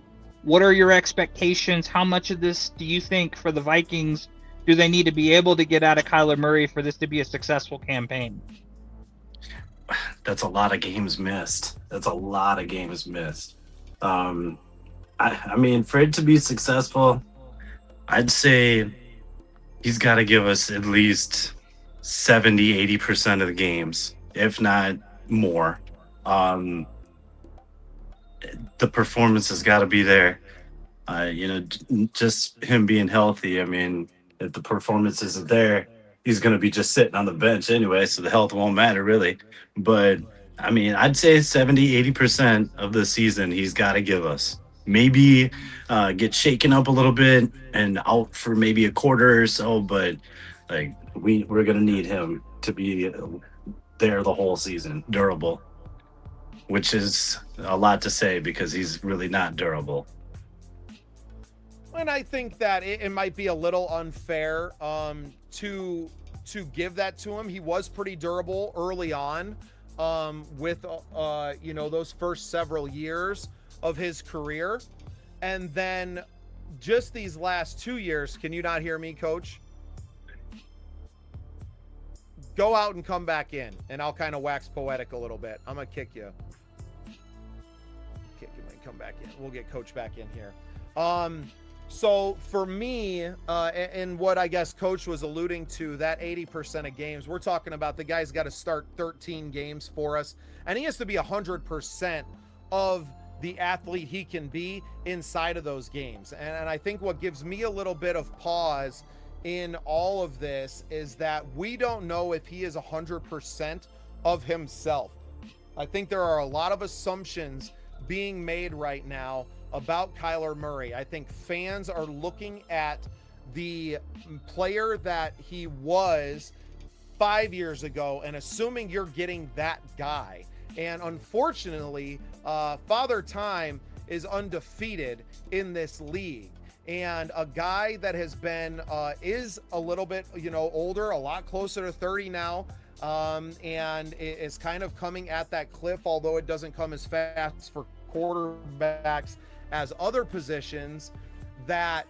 what are your expectations? How much of this do you think for the Vikings do they need to be able to get out of Kyler Murray for this to be a successful campaign? That's a lot of games missed. I mean, for it to be successful, I'd say he's got to give us at least 70-80% of the games, if not more. The performance has got to be there. Just him being healthy. I mean, if the performance isn't there, he's going to be just sitting on the bench anyway, so the health won't matter really. But I mean, I'd say 70-80% of the season he's got to give us. Maybe get shaken up a little bit and out for maybe a quarter or so, but like we're going to need him to be there the whole season, durable, which is a lot to say because he's really not durable. And I think that it might be a little unfair to give that to him. He was pretty durable early on with those first several years of his career. And then just these last 2 years, can you not hear me, Coach? Go out and come back in, and I'll kind of wax poetic a little bit. I'm going to kick you. Kick you and come back in. We'll get Coach back in here. So for me, and what I guess Coach was alluding to, that 80% of games, we're talking about the guy's got to start 13 games for us, and he has to be 100% of the athlete he can be inside of those games. And I think what gives me a little bit of pause in all of this is that we don't know if he is 100% of himself. I think there are a lot of assumptions being made right now about Kyler Murray. I think fans are looking at the player that he was 5 years ago and assuming you're getting that guy. And unfortunately, Father Time is undefeated in this league. And a guy that has been, is a little bit, older, a lot closer to 30 now, and is kind of coming at that cliff, although it doesn't come as fast for quarterbacks as other positions, that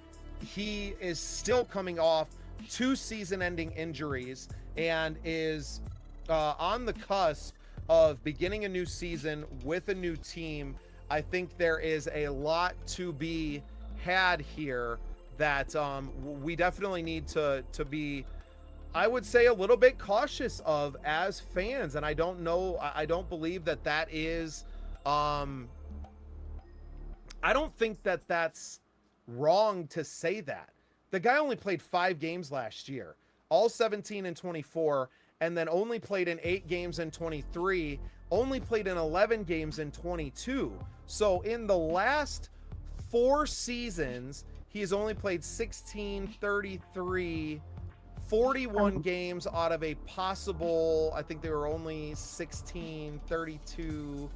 he is still coming off 2 season-ending injuries and is on the cusp of beginning a new season with a new team. I think there is a lot to be had here that we definitely need to be, I would say, a little bit cautious of as fans. And I don't believe that is I don't think that that's wrong to say that. The guy only played 5 games last year, all 17 and 24, and then only played in 8 games in 23, only played in 11 games in 22. So in the last 4 seasons, he's only played 16, 33, 41 games out of a possible, I think they were only 16, 32,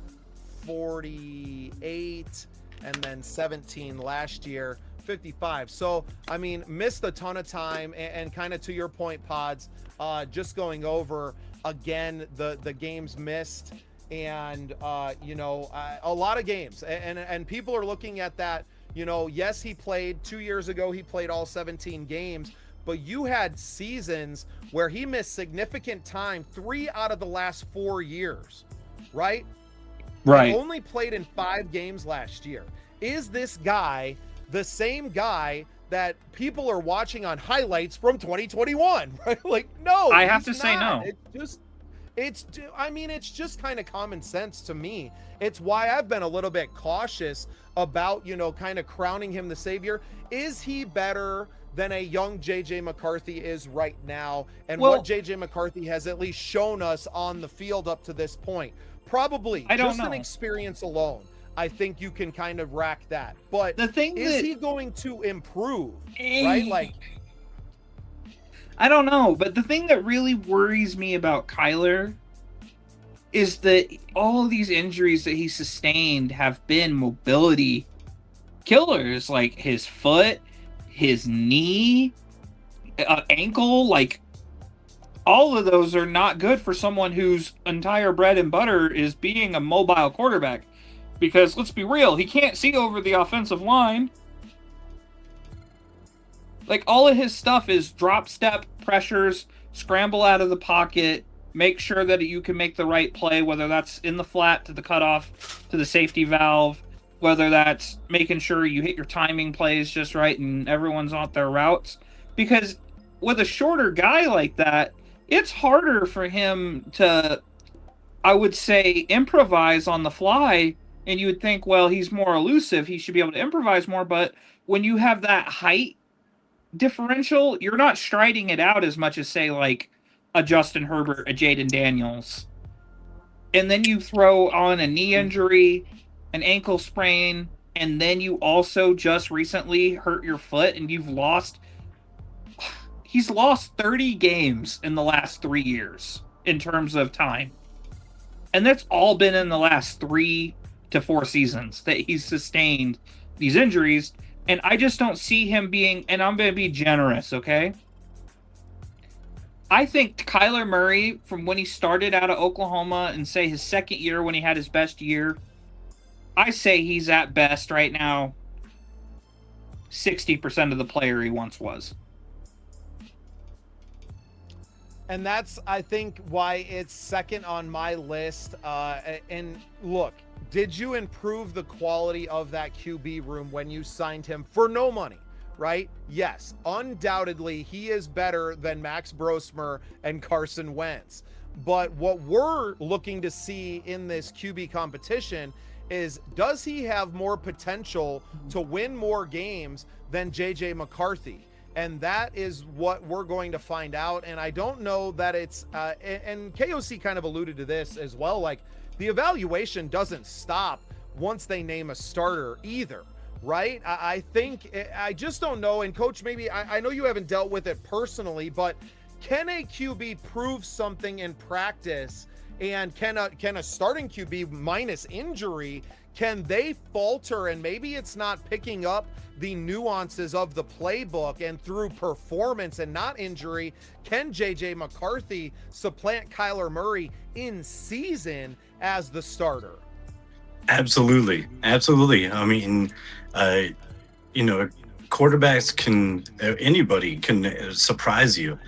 48, and then 17 last year, 55. So, I mean, missed a ton of time, and kind of to your point, Pods, just going over again the games missed, and you know, a lot of games, and people are looking at that. You know, yes, he played 2 years ago, he played all 17 games, but you had seasons where he missed significant time 3 out of the last 4 years, right? Right. He only played in 5 games last year. Is this guy the same guy that people are watching on highlights from 2021? Right? Like, no, I have to say not. no. It's just kind of common sense to me. It's why I've been a little bit cautious about, you know, kind of crowning him the savior. Is he better than a young JJ McCarthy is right now, and what JJ McCarthy has at least shown us on the field up to this point? Probably. I don't just know. an experience alone, I think you can kind of rack that. But the thing is he going to improve? Right? Like, I don't know, but the thing that really worries me about Kyler is that all of these injuries that he sustained have been mobility killers, like his foot, his knee, ankle. Like, all of those are not good for someone whose entire bread and butter is being a mobile quarterback. Because let's be real, he can't see over the offensive line. Like, all of his stuff is drop step pressures, scramble out of the pocket, make sure that you can make the right play, whether that's in the flat to the cutoff to the safety valve, whether that's making sure you hit your timing plays just right and everyone's on their routes. Because with a shorter guy like that, it's harder for him to, I would say, improvise on the fly. And you would think, well, he's more elusive, he should be able to improvise more. But when you have that height differential, you're not striding it out as much as, say, like a Justin Herbert, a Jaden Daniels. And then you throw on a knee injury, an ankle sprain, and then you also just recently hurt your foot, and he's lost 30 games in the last 3 years in terms of time. And that's all been in the last 3 to 4 seasons that he's sustained these injuries. And I just don't see him being, and I'm going to be generous, okay? I think Kyler Murray, from when he started out of Oklahoma and, say, his second year when he had his best year, I say he's at best right now 60% of the player he once was. and that's, I think, why it's second on my list. And look, did you improve the quality of that QB room when you signed him for no money, right? Yes, undoubtedly, he is better than Max Brosmer and Carson Wentz. But what we're looking to see in this QB competition is, does he have more potential to win more games than JJ McCarthy? And that is what we're going to find out. And I don't know that it's, and KOC kind of alluded to this as well, like the evaluation doesn't stop once they name a starter either, right? I think, I just don't know. And Coach, maybe, I know you haven't dealt with it personally, but can a QB prove something in practice? And can a starting QB minus injury, can they falter? And maybe it's not picking up the nuances of the playbook, and through performance and not injury, can JJ McCarthy supplant Kyler Murray in season as the starter? Absolutely. Absolutely. I mean, quarterbacks can, anybody can surprise you.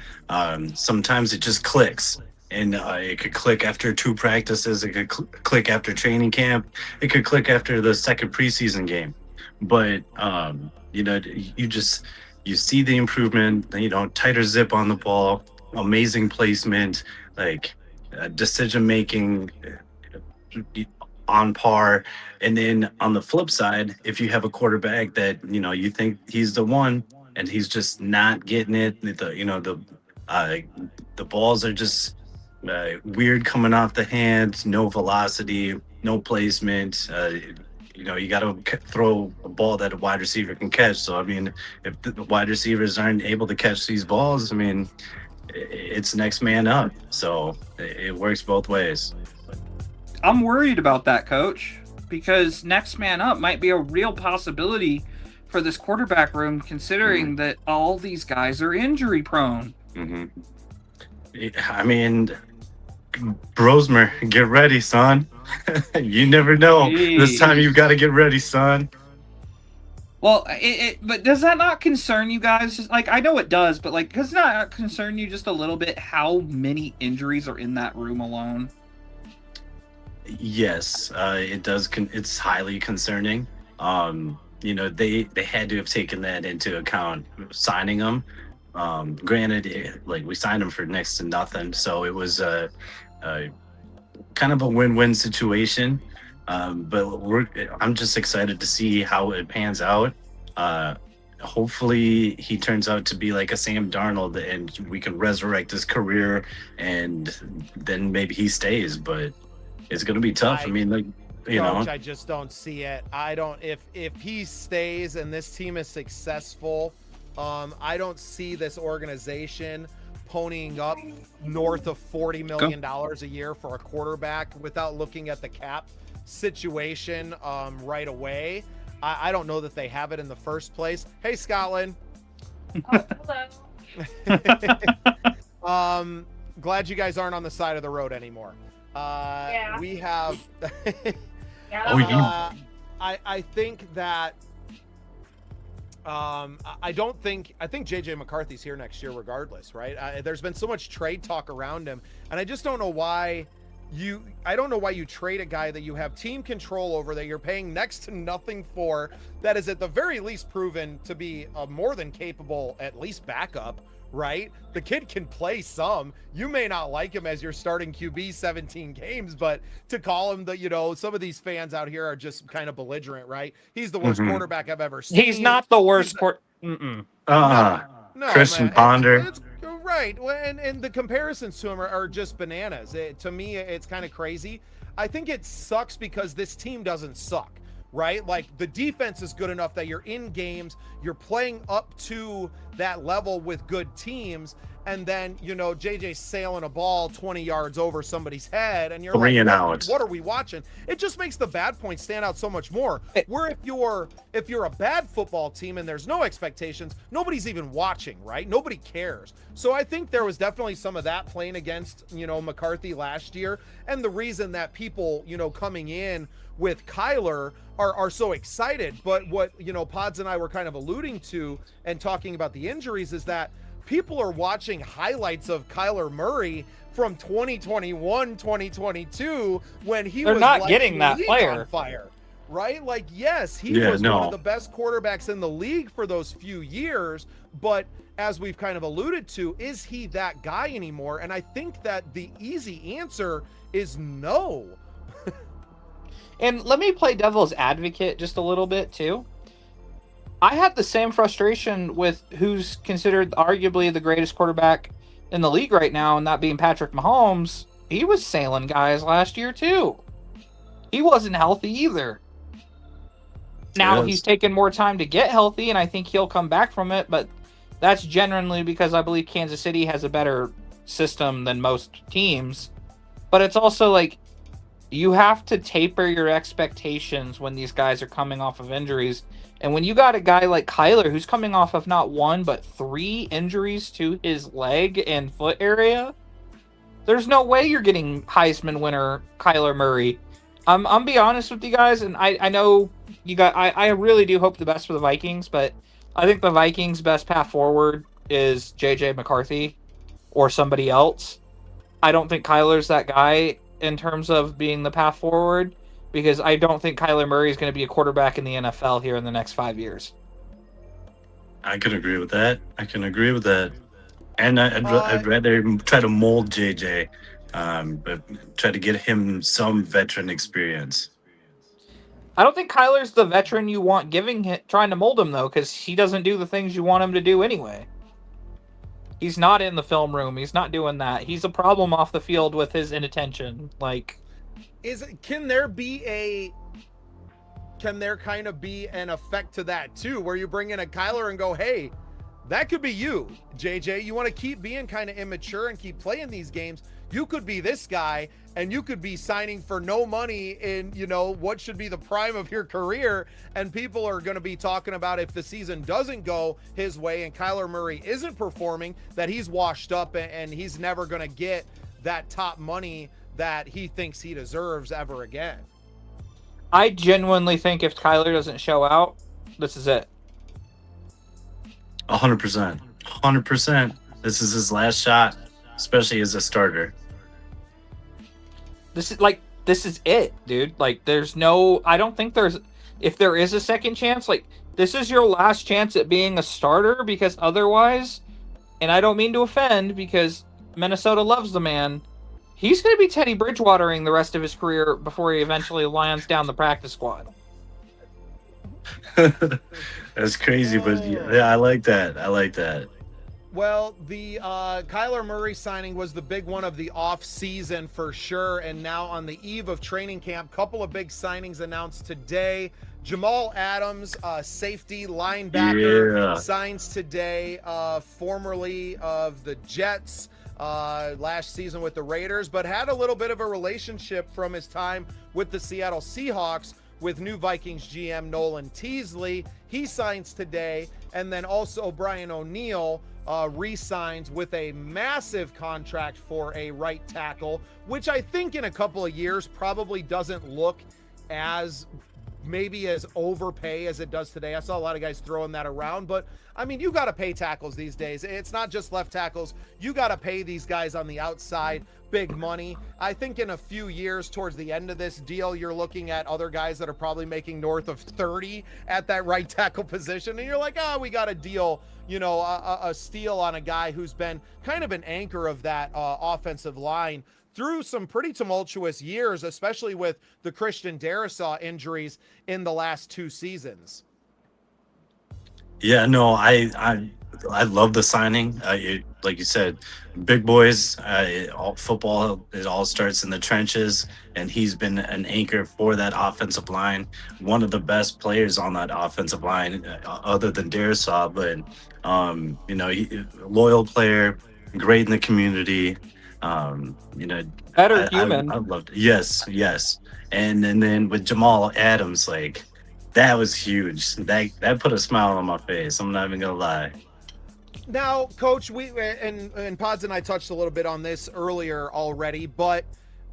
Sometimes it just clicks. And it could click after 2 practices. It could click after training camp. It could click after the second preseason game. But, you see the improvement, tighter zip on the ball, amazing placement, like decision-making on par. And then on the flip side, if you have a quarterback that, you think he's the one and he's just not getting it, the balls are just weird coming off the hands, no velocity, no placement. You got to throw a ball that a wide receiver can catch. So, I mean, if the wide receivers aren't able to catch these balls, I mean, it's next man up. So it works both ways. I'm worried about that, Coach, because next man up might be a real possibility for this quarterback room, considering that all these guys are injury prone. I mean, Brosmer, get ready, son. You never know. This time you've got to get ready, son. Well, but does that not concern you guys? Just, like, I know it does, but like, does it not concern you just a little bit how many injuries are in that room alone? Yes, it does. It's highly concerning. They had to have taken that into account signing them. Granted, we signed them for next to nothing, so it was kind of a win-win situation. But I'm just excited to see how it pans out. Hopefully he turns out to be like a Sam Darnold and we can resurrect his career, and then maybe he stays, but it's going to be tough. I mean, Coach, I just don't see it. I don't, if he stays and this team is successful, I don't see this organization ponying up north of $40 million a year for a quarterback without looking at the cap situation right away. I don't know that they have it in the first place. Hey, Scotland. Oh, hello. Glad you guys aren't on the side of the road anymore. Yeah. We have Yeah, I think that I think JJ McCarthy's here next year regardless, right? There's been so much trade talk around him, and I just don't know why you trade a guy that you have team control over, that you're paying next to nothing for, that is at the very least proven to be a more than capable, at least backup, right? The kid can play some. You may not like him as your starting QB 17 games, but to call him some of these fans out here are just kind of belligerent, right? He's the worst quarterback I've ever seen. He's not the worst No, Christian man. Ponder. It's right. And the comparisons to him are just bananas. To me, it's kind of crazy. I think it sucks because this team doesn't suck, right? Like, the defense is good enough that you're in games, you're playing up to that level with good teams, and then JJ's sailing a ball 20 yards over somebody's head, and you're Three like, and out. What are we watching? It just makes the bad points stand out so much more. Where if you're a bad football team and there's no expectations, nobody's even watching, right? Nobody cares. So I think there was definitely some of that playing against McCarthy last year, and the reason that people coming in with Kyler are so excited. But what Pods and I were kind of alluding to and talking about the injuries is that people are watching highlights of Kyler Murray from 2021, 2022 when They're not getting that player on fire, right? Like, yes, he was one of the best quarterbacks in the league for those few years, but as we've kind of alluded to, is he that guy anymore? And I think that the easy answer is no. And let me play devil's advocate just a little bit too. I had the same frustration with who's considered arguably the greatest quarterback in the league right now, and that being Patrick Mahomes. He was sailing guys last year too. He wasn't healthy either. Now he's taken more time to get healthy, and I think he'll come back from it, but that's generally because I believe Kansas City has a better system than most teams. But it's also like, you have to taper your expectations when these guys are coming off of injuries. And when you got a guy like Kyler, who's coming off of not one, but 3 injuries to his leg and foot area, there's no way you're getting Heisman winner Kyler Murray. I'm be honest with you guys, and I know you got. I really do hope the best for the Vikings, but I think the Vikings' best path forward is JJ McCarthy or somebody else. I don't think Kyler's that guy in terms of being the path forward, because I don't think Kyler Murray is going to be a quarterback in the NFL here in the next 5 years. I can agree with that. And I'd rather try to mold JJ, but try to get him some veteran experience. I don't think Kyler's the veteran you want trying to mold him, though, because he doesn't do the things you want him to do anyway. He's not in the film room. He's not doing that. He's a problem off the field with his inattention. Like, can there kind of be an effect to that too, where you bring in a Kyler and go, hey, that could be you, JJ. You want to keep being kind of immature and keep playing these games. You could be this guy, and you could be signing for no money in, what should be the prime of your career. And people are going to be talking about, if the season doesn't go his way and Kyler Murray isn't performing, that he's washed up and he's never going to get that top money that he thinks he deserves ever again. I genuinely think if Kyler doesn't show out, this is it. 100%. 100%. This is his last shot, especially as a starter. This is it, dude. Like, I don't think if there is a second chance, like, this is your last chance at being a starter, because otherwise, and I don't mean to offend, because Minnesota loves the man, he's going to be Teddy Bridgewatering the rest of his career before he eventually lands down the practice squad. That's crazy, but yeah, I like that. Well, the Kyler Murray signing was the big one of the off season for sure. And now on the eve of training camp, couple of big signings announced today. Jamal Adams, safety linebacker, signs today, formerly of the Jets, last season with the Raiders, but had a little bit of a relationship from his time with the Seattle Seahawks with new Vikings GM Nolan Teasley. He signs today. And then also Brian O'Neill re-signs with a massive contract for a right tackle, which I think in a couple of years probably doesn't look as overpay as it does today. I saw a lot of guys throwing that around, but I mean, you got to pay tackles these days. It's not just left tackles. You got to pay these guys on the outside big money. I think in a few years towards the end of this deal, you're looking at other guys that are probably making north of 30 at that right tackle position. And you're like, we got a deal, a steal on a guy who's been kind of an anchor of that offensive line through some pretty tumultuous years, especially with the Christian Darrisaw injuries in the last 2 seasons. Yeah, no, I love the signing. Like you said, big boys. Football, it all starts in the trenches, and he's been an anchor for that offensive line. One of the best players on that offensive line, other than Darrisaw, but loyal player, great in the community. Better human. I loved it. Yes. And then with Jamal Adams, like, that was huge. That put a smile on my face. I'm not even gonna lie. Now, Coach, we and Pods and I touched a little bit on this earlier already, but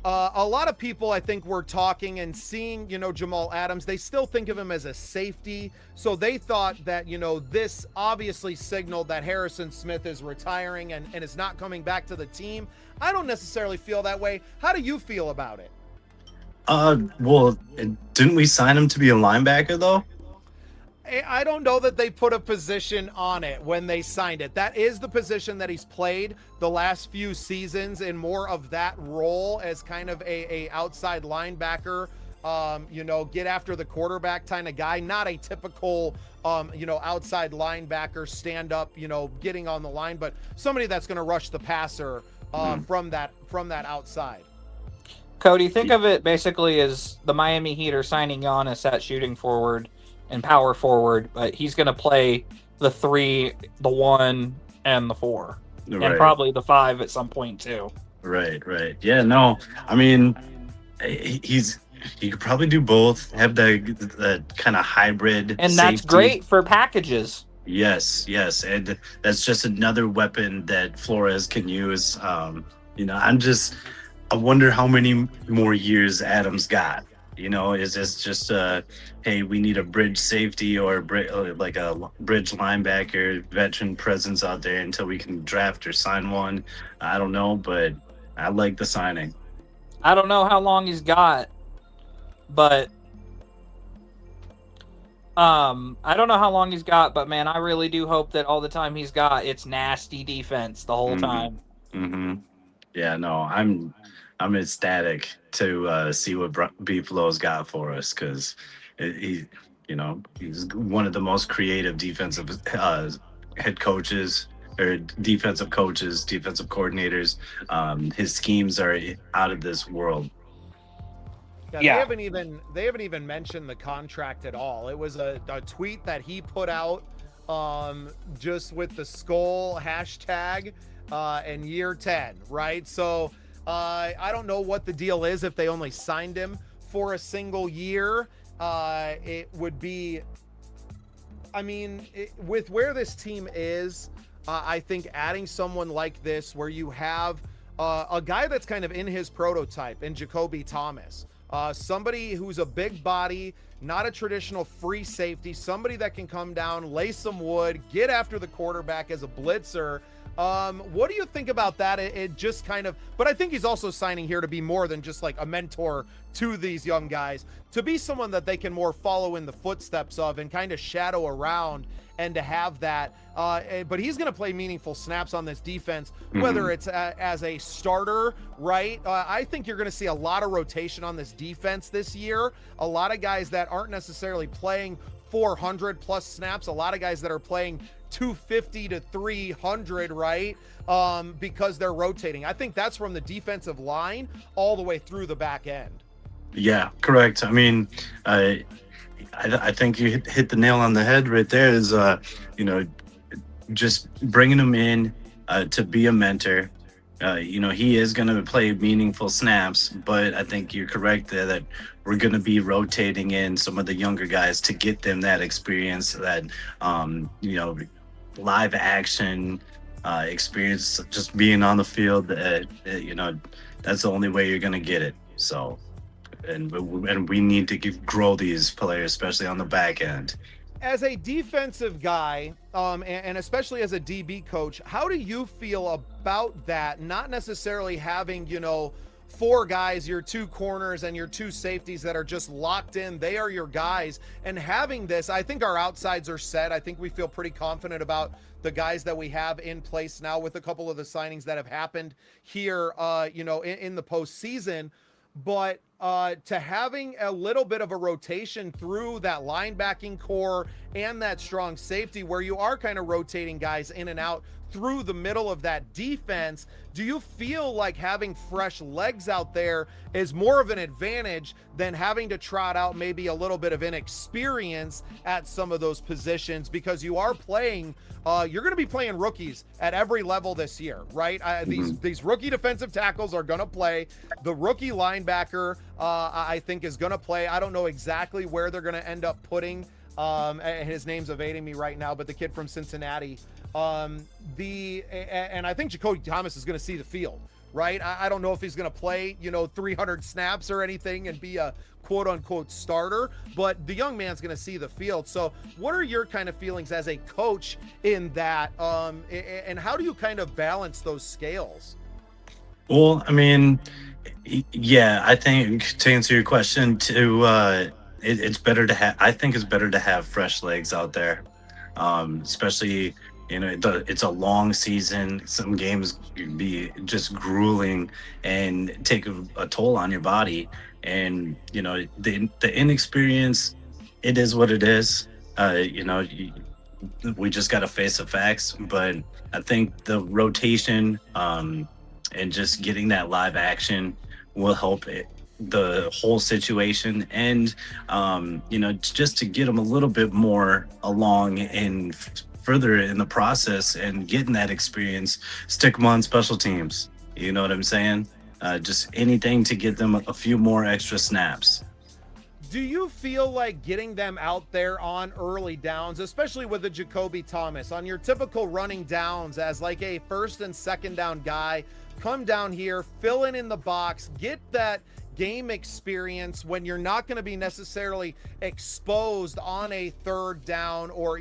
a lot of people, I think, were talking and seeing, Jamal Adams. They still think of him as a safety, so they thought that, this obviously signaled that Harrison Smith is retiring and is not coming back to the team. I don't necessarily feel that way. How do you feel about it? Well, didn't we sign him to be a linebacker, though? I don't know that they put a position on it when they signed it. That is the position that he's played the last few seasons in more of that role as kind of a outside linebacker, get after the quarterback kind of guy, not a typical, outside linebacker, stand up, getting on the line, but somebody that's going to rush the passer from that outside. Cody, think of it basically as the Miami Heat are signing Giannis at shooting forward and power forward, but he's going to play the 3, the 1, and the 4, right, and probably the 5 at some point too. Right. Yeah, no, I mean, he could probably do both. Have that kind of hybrid, and safety. That's great for packages. Yes, and that's just another weapon that Flores can use. I wonder how many more years Adams got. Is this just hey, we need a bridge safety or like a bridge linebacker, veteran presence out there until we can draft or sign one? I don't know, but I like the signing. I don't know how long he's got, but man, I really do hope that all the time he's got, it's nasty defense the whole time. Mm-hmm. Yeah, no, I'm ecstatic to see what B-Flow's got for us, because he's one of the most creative defensive head coaches or defensive coaches, defensive coordinators. His schemes are out of this world. Yeah. They haven't even mentioned the contract at all. It was a tweet that he put out just with the skull hashtag and year 10, right? So I don't know what the deal is if they only signed him for a single year. It would be, I mean, with where this team is, I think adding someone like this where you have a guy that's kind of in his prototype in Jacoby Thomas, somebody who's a big body, not a traditional free safety, somebody that can come down, lay some wood, get after the quarterback as a blitzer. What do you think about that? It just kind of, but I think he's also signing here to be more than just like a mentor to these young guys, to be someone that they can more follow in the footsteps of and kind of shadow around, and to have that. But he's going to play meaningful snaps on this defense, whether it's as a starter, right? I think you're going to see a lot of rotation on this defense this year. A lot of guys that aren't necessarily playing 400 plus snaps, a lot of guys that are playing 250 to 300, right? Because they're rotating. I think that's from the defensive line all the way through the back end. Yeah, correct. I mean, I think you hit the nail on the head right there. Is just bringing him in to be a mentor. He is going to play meaningful snaps, but I think you're correct there that we're going to be rotating in some of the younger guys to get them that experience, that live action experience, just being on the field. That's the only way you're going to get it. So, and we need to grow these players, especially on the back end. As a defensive guy, and especially as a DB coach, how do you feel about that? Not necessarily having, four guys, your two corners and your two safeties that are just locked in. They are your guys. And having this, I think our outsides are set. I think we feel pretty confident about the guys that we have in place now with a couple of the signings that have happened here, in the postseason. But to having a little bit of a rotation through that linebacking core and that strong safety, where you are kind of rotating guys in and out through the middle of that defense, do you feel like having fresh legs out there is more of an advantage than having to trot out maybe a little bit of inexperience at some of those positions? Because you are playing, you're going to be playing rookies at every level this year, right? These rookie defensive tackles are going to play. The rookie linebacker, I think, is going to play. I don't know exactly where they're going to end up putting. His name's evading me right now, but the kid from Cincinnati. And I think Jacoby Thomas is going to see the field, right? I don't know if he's going to play, 300 snaps or anything and be a quote unquote starter, but the young man's going to see the field. So what are your kind of feelings as a coach in that? And how do you kind of balance those scales? Well, I mean, yeah, I think to answer your question it's better to have, I think it's better to have fresh legs out there. Especially, it's a long season. Some games can be just grueling and take a toll on your body. And, the inexperience, it is what it is. We just got to face the facts. But I think the rotation and just getting that live action will help the whole situation. And, just to get them a little bit more along and further in the process and getting that experience, stick them on special teams. You know what I'm saying? Just anything to get them a few more extra snaps. Do you feel like getting them out there on early downs, especially with the Jacoby Thomas, on your typical running downs as like a first and second down guy, come down here, fill in the box, get that game experience when you're not going to be necessarily exposed on a third down or,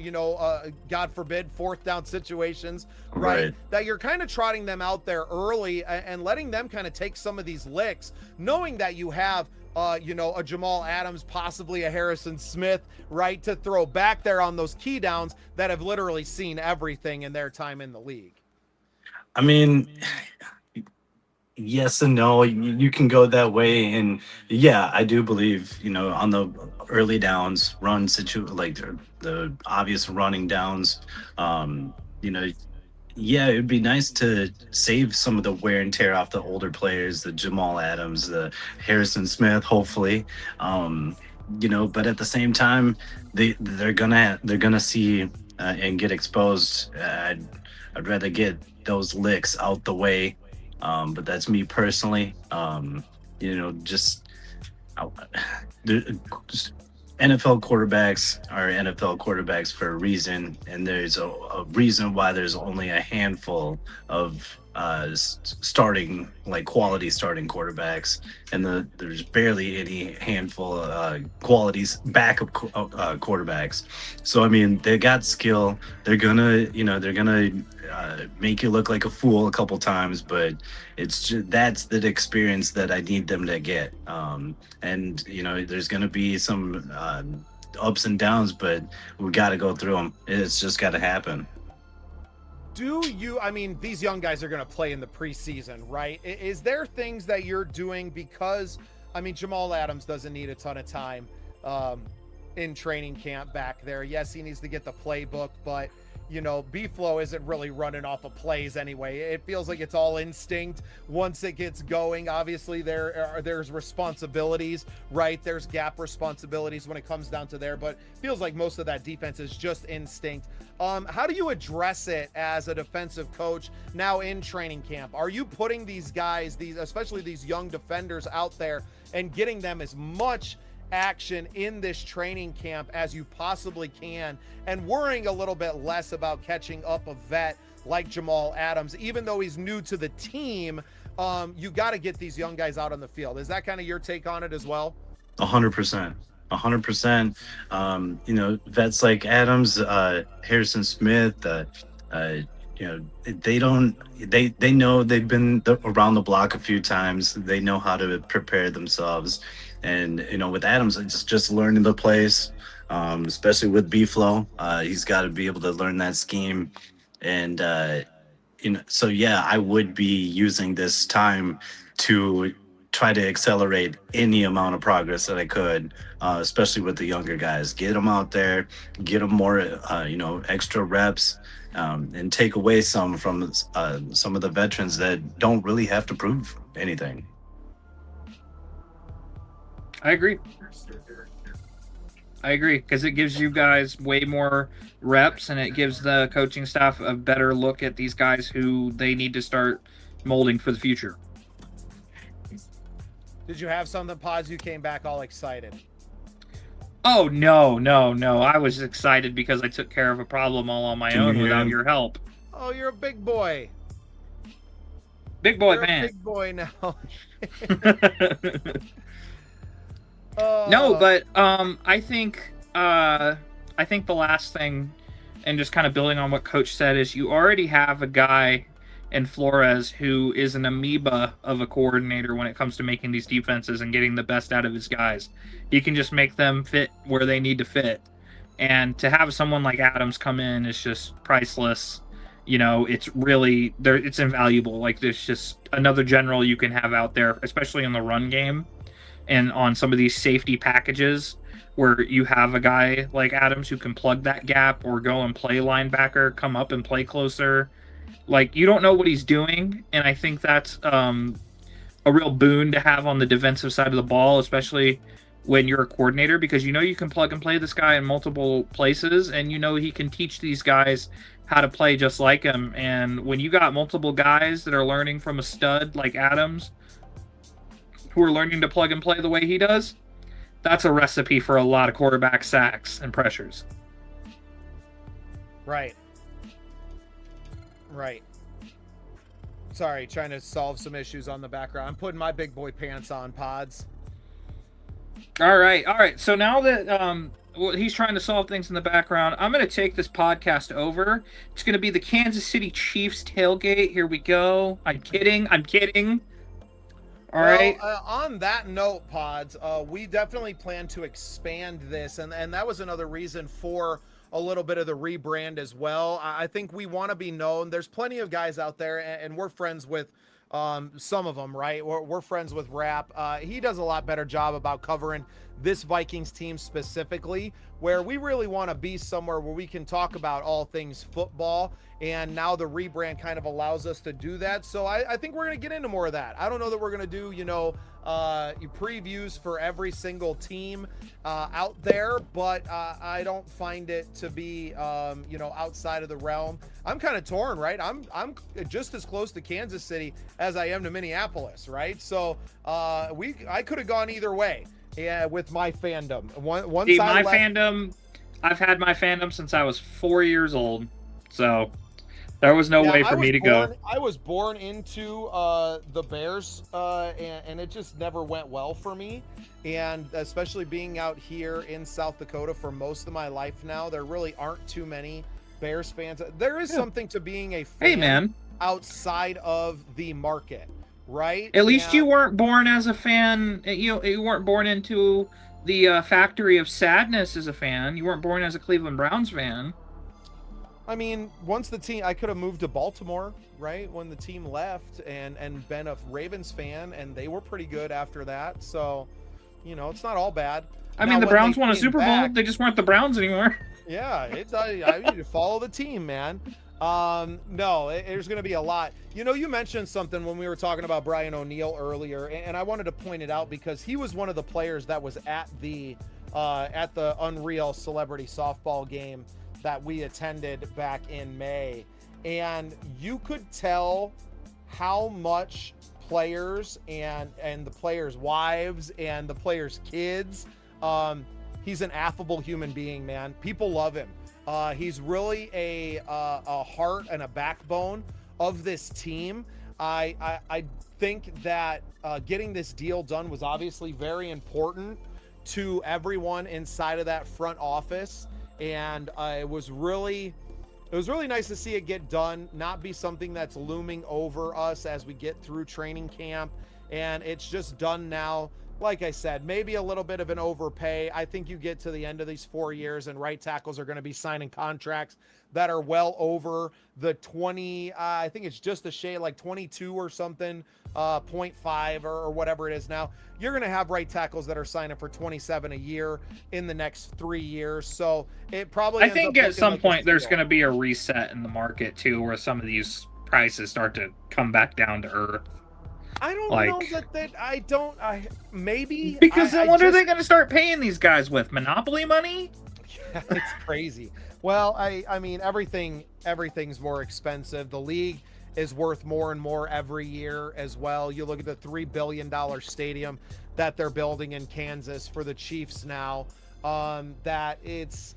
God forbid, fourth down situations, right? That you're kind of trotting them out there early and letting them kind of take some of these licks, knowing that you have, a Jamal Adams, possibly a Harrison Smith, right, to throw back there on those key downs that have literally seen everything in their time in the league. I mean, yes and no. You can go that way, and yeah, I do believe on the early downs, run like the obvious running downs, Yeah, it'd be nice to save some of the wear and tear off the older players, the Jamal Adams, the Harrison Smith, hopefully. Um, but at the same time, they're gonna see and get exposed. I'd rather get those licks out the way. But that's me personally. Just I- the NFL quarterbacks are NFL quarterbacks for a reason, and there's a reason why there's only a handful of starting, like, quality starting quarterbacks, and there's barely any handful of qualities backup quarterbacks. So I mean, they got skill. They're gonna make you look like a fool a couple times, but it's just that's the experience that I need them to get. And there's going to be some ups and downs, but we got to go through them. It's just got to happen. I mean, these young guys are going to play in the preseason, right? Is there things that you're doing because, I mean, Jamal Adams doesn't need a ton of time in training camp back there. Yes, he needs to get the playbook, but B-Flow isn't really running off of plays anyway. It feels like it's all instinct once it gets going. Obviously, there's responsibilities, right? There's gap responsibilities when it comes down to there, but feels like most of that defense is just instinct. How do you address it as a defensive coach now in training camp? Are you putting these guys, especially these young defenders out there, and getting them as much action in this training camp as you possibly can, and worrying a little bit less about catching up a vet like Jamal Adams? Even though he's new to the team, you got to get these young guys out on the field. Is that kind of your take on it as well? 100%. 100%. Vets like Adams, Harrison Smith, they know they've been around the block a few times. They know how to prepare themselves. And with Adams, it's just learning the plays, especially with B-Flow. He's got to be able to learn that scheme. And so yeah, I would be using this time to try to accelerate any amount of progress that I could, especially with the younger guys. Get them out there, get them more extra reps, and take away some from some of the veterans that don't really have to prove anything. I agree, because it gives you guys way more reps, and it gives the coaching staff a better look at these guys who they need to start molding for the future. Did you have something, Pods? You came back all excited. Oh, no. I was excited because I took care of a problem all on my own without your help. Oh, you're a big boy. Big boy, You're man. a big boy now. No, but I think the last thing, and just kind of building on what Coach said, is you already have a guy in Flores who is an amoeba of a coordinator when it comes to making these defenses and getting the best out of his guys. He can just make them fit where they need to fit. And to have someone like Adams come in is just priceless. It's really it's invaluable. Like, there's just another general you can have out there, especially in the run game and on some of these safety packages where you have a guy like Adams who can plug that gap or go and play linebacker, come up and play closer. Like, you don't know what he's doing, and I think that's a real boon to have on the defensive side of the ball, especially when you're a coordinator, because you can plug and play this guy in multiple places, and he can teach these guys how to play just like him. And when you got multiple guys that are learning from a stud like Adams, who are learning to plug and play the way he does, that's a recipe for a lot of quarterback sacks and pressures. Right. Sorry, trying to solve some issues on the background. I'm putting my big boy pants on, Pods. All right. So now that he's trying to solve things in the background, I'm going to take this podcast over. It's going to be the Kansas City Chiefs tailgate. Here we go. I'm kidding. All right. On that note, Pods, we definitely plan to expand this, and that was another reason for a little bit of the rebrand as well. I think we want to be known. There's plenty of guys out there, and we're friends with some of them, right? We're friends with Rap. He does a lot better job about covering this Vikings team specifically, where we really want to be somewhere where we can talk about all things football. And now the rebrand kind of allows us to do that. So I think we're going to get into more of that. I don't know that we're going to do, previews for every single team out there, but I don't find it to be, outside of the realm. I'm kind of torn, right? I'm just as close to Kansas City as I am to Minneapolis, right? So I could have gone either way. Yeah, with my fandom. Fandom, I've had my fandom since I was 4 years old, so there was no way for me to go. I was born into the Bears, and it just never went well for me. And especially being out here in South Dakota for most of my life now, there really aren't too many Bears fans. There is something to being a fan outside of the market. Right. At least you weren't born as a fan. You weren't born into the factory of sadness as a fan. You weren't born as a Cleveland Browns fan. I mean, once the team, I could have moved to Baltimore, right? When the team left and been a Ravens fan, and they were pretty good after that. So, it's not all bad. I mean, the Browns won a Super Bowl. They just weren't the Browns anymore. Yeah, I need to follow the team, man. No, there's going to be a lot. You mentioned something when we were talking about Brian O'Neill earlier, and I wanted to point it out because he was one of the players that was at the Unreal Celebrity Softball game that we attended back in May. And you could tell how much players and the players' wives and the players' kids, he's an affable human being, man. People love him. He's really a heart and a backbone of this team. I think that getting this deal done was obviously very important to everyone inside of that front office, and it was really nice to see it get done, not be something that's looming over us as we get through training camp, and it's just done now. Like I said, maybe a little bit of an overpay. I think you get to the end of these 4 years and right tackles are going to be signing contracts that are well over the 20, I think it's just a shade like 22 or something, 0.5 or whatever it is now. You're going to have right tackles that are signing for 27 a year in the next 3 years. So it probably, I think at some point there's going to be a reset in the market too, where some of these prices start to come back down to earth. I don't know that maybe because then what are they going to start paying these guys with? Monopoly money? Yeah, it's crazy. Well, I mean, everything's more expensive. The league is worth more and more every year as well. You look at the $3 billion stadium that they're building in Kansas for the Chiefs now. That it's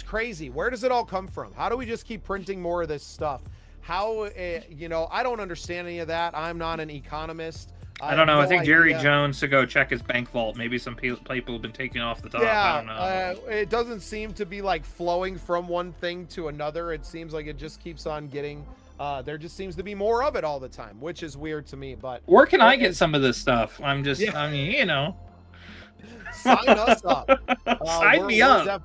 crazy. Where does it all come from? How do we just keep printing more of this stuff? How, I don't understand any of that. I'm not an economist. I don't know. I think Jerry Jones to go check his bank vault. Maybe some people have been taken off the top. Yeah, I don't know. It doesn't seem to be like flowing from one thing to another. It seems like it just keeps on getting, there just seems to be more of it all the time, which is weird to me. But where can I get some of this stuff? I mean, sign us up. Sign me up.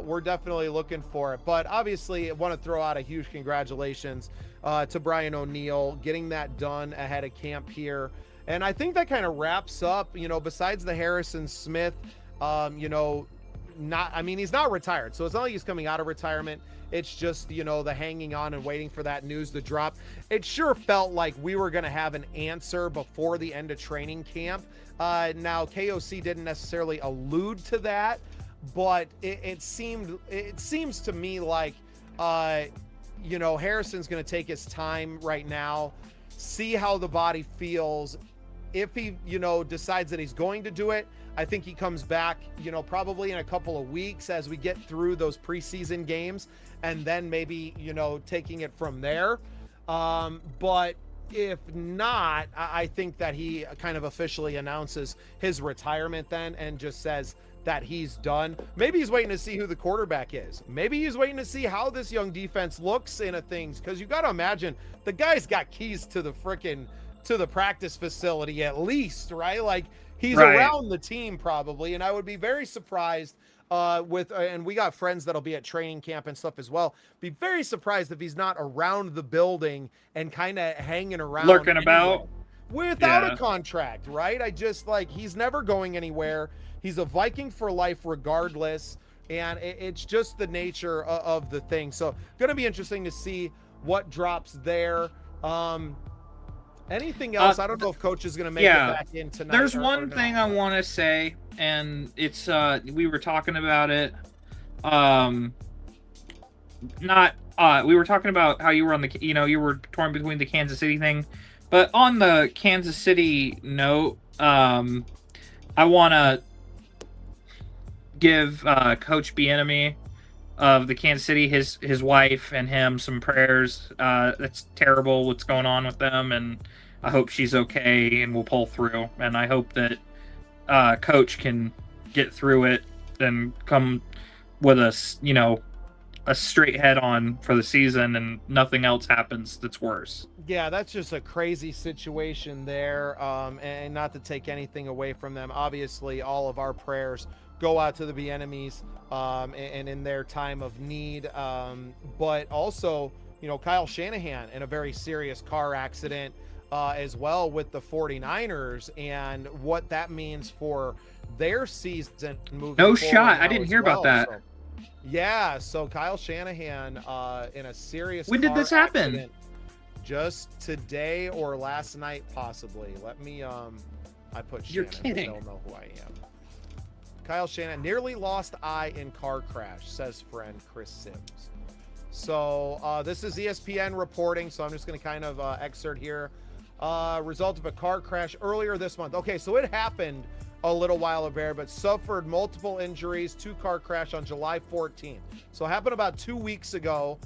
We're definitely looking for it. But obviously, I want to throw out a huge congratulations to Brian O'Neill getting that done ahead of camp here. And I think that kind of wraps up, besides the Harrison Smith, he's not retired. So it's not like he's coming out of retirement. It's just, the hanging on and waiting for that news to drop. It sure felt like we were going to have an answer before the end of training camp. Now KOC didn't necessarily allude to that, but it seems to me like, Harrison's going to take his time right now, see how the body feels. If he, decides that he's going to do it, I think he comes back, probably in a couple of weeks as we get through those preseason games, and then maybe, taking it from there. But if not, I think that he kind of officially announces his retirement then and just says that he's done. Maybe he's waiting to see who the quarterback is. Maybe he's waiting to see how this young defense looks into things, because you got to imagine the guy's got keys to the practice facility at least, right? Like he's around the team probably, and I would be very surprised and we got friends that'll be at training camp and stuff as well. Be very surprised if he's not around the building and kind of hanging around, Lurking about. without Yeah. a contract, right? I just like, he's never going anywhere. He's a Viking for life regardless, and it's just the nature of the thing. So going to be interesting to see what drops there. Anything else? I don't know if coach is going to make it back in tonight. There's or one not. thing I want to say, and it's we were talking about it. We were talking about how you were on the, you were torn between the Kansas City thing, but on the Kansas City note, I want to give Coach Bienami of the Kansas City, his wife and him, some prayers. That's terrible what's going on with them, and I hope she's okay and will pull through. And I hope that Coach can get through it and come with a straight head on for the season, and nothing else happens that's worse. Yeah, that's just a crazy situation there. And not to take anything away from them, obviously all of our prayers go out to the Bienamis and in their time of need. But also, Kyle Shanahan in a very serious car accident as well with the 49ers, and what that means for their season moving No forward shot. I now didn't as hear about that. So, yeah, so Kyle Shanahan in a serious When did car this happen? accident just today or last night, possibly. Let me I put You're Shannon, kidding. they'll know who I am. Kyle Shanahan nearly lost eye in car crash, says friend Chris Sims. So this is ESPN reporting, so I'm just going to kind of excerpt here. Result of a car crash earlier this month. Okay, so it happened a little while ago, but suffered multiple injuries, 2-car crash on July 14th. So it happened about 2 weeks ago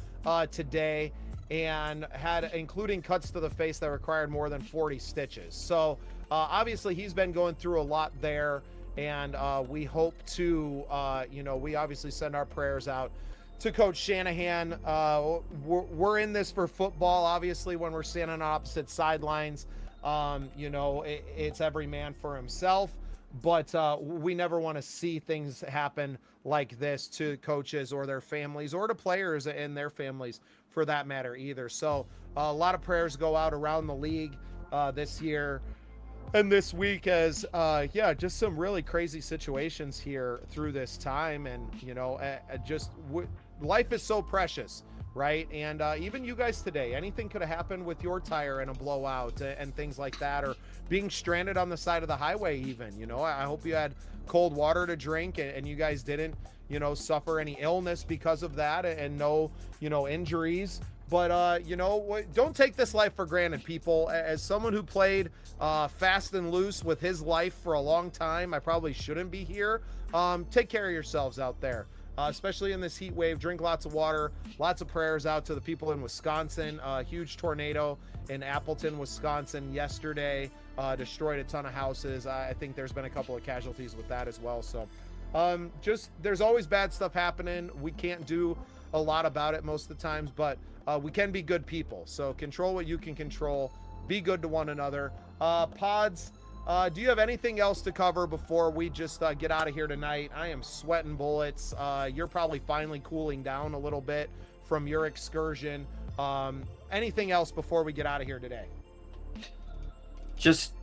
today, and had including cuts to the face that required more than 40 stitches. So obviously he's been going through a lot there, and we hope to, we obviously send our prayers out to Coach Shanahan. We're in this for football, obviously, when we're standing on opposite sidelines. It's every man for himself, but we never want to see things happen like this to coaches or their families, or to players and their families for that matter either. So a lot of prayers go out around the league this year and this week, as just some really crazy situations here through this time. And life is so precious, right? And even you guys today, anything could have happened with your tire in a blowout and things like that, or being stranded on the side of the highway even. I hope you had cold water to drink and you guys didn't suffer any illness because of that, and no injuries. But don't take this life for granted, people. As someone who played fast and loose with his life for a long time, I probably shouldn't be here. Take care of yourselves out there, especially in this heat wave. Drink lots of water. Lots of prayers out to the people in Wisconsin. Huge tornado in Appleton, Wisconsin yesterday destroyed a ton of houses. I think there's been a couple of casualties with that as well. So there's always bad stuff happening. We can't do a lot about it most of the times, but we can be good people. So control what you can control. Be good to one another. Pods, do you have anything else to cover before we just get out of here tonight? I am sweating bullets. You're probably finally cooling down a little bit from your excursion. Anything else before we get out of here today? Just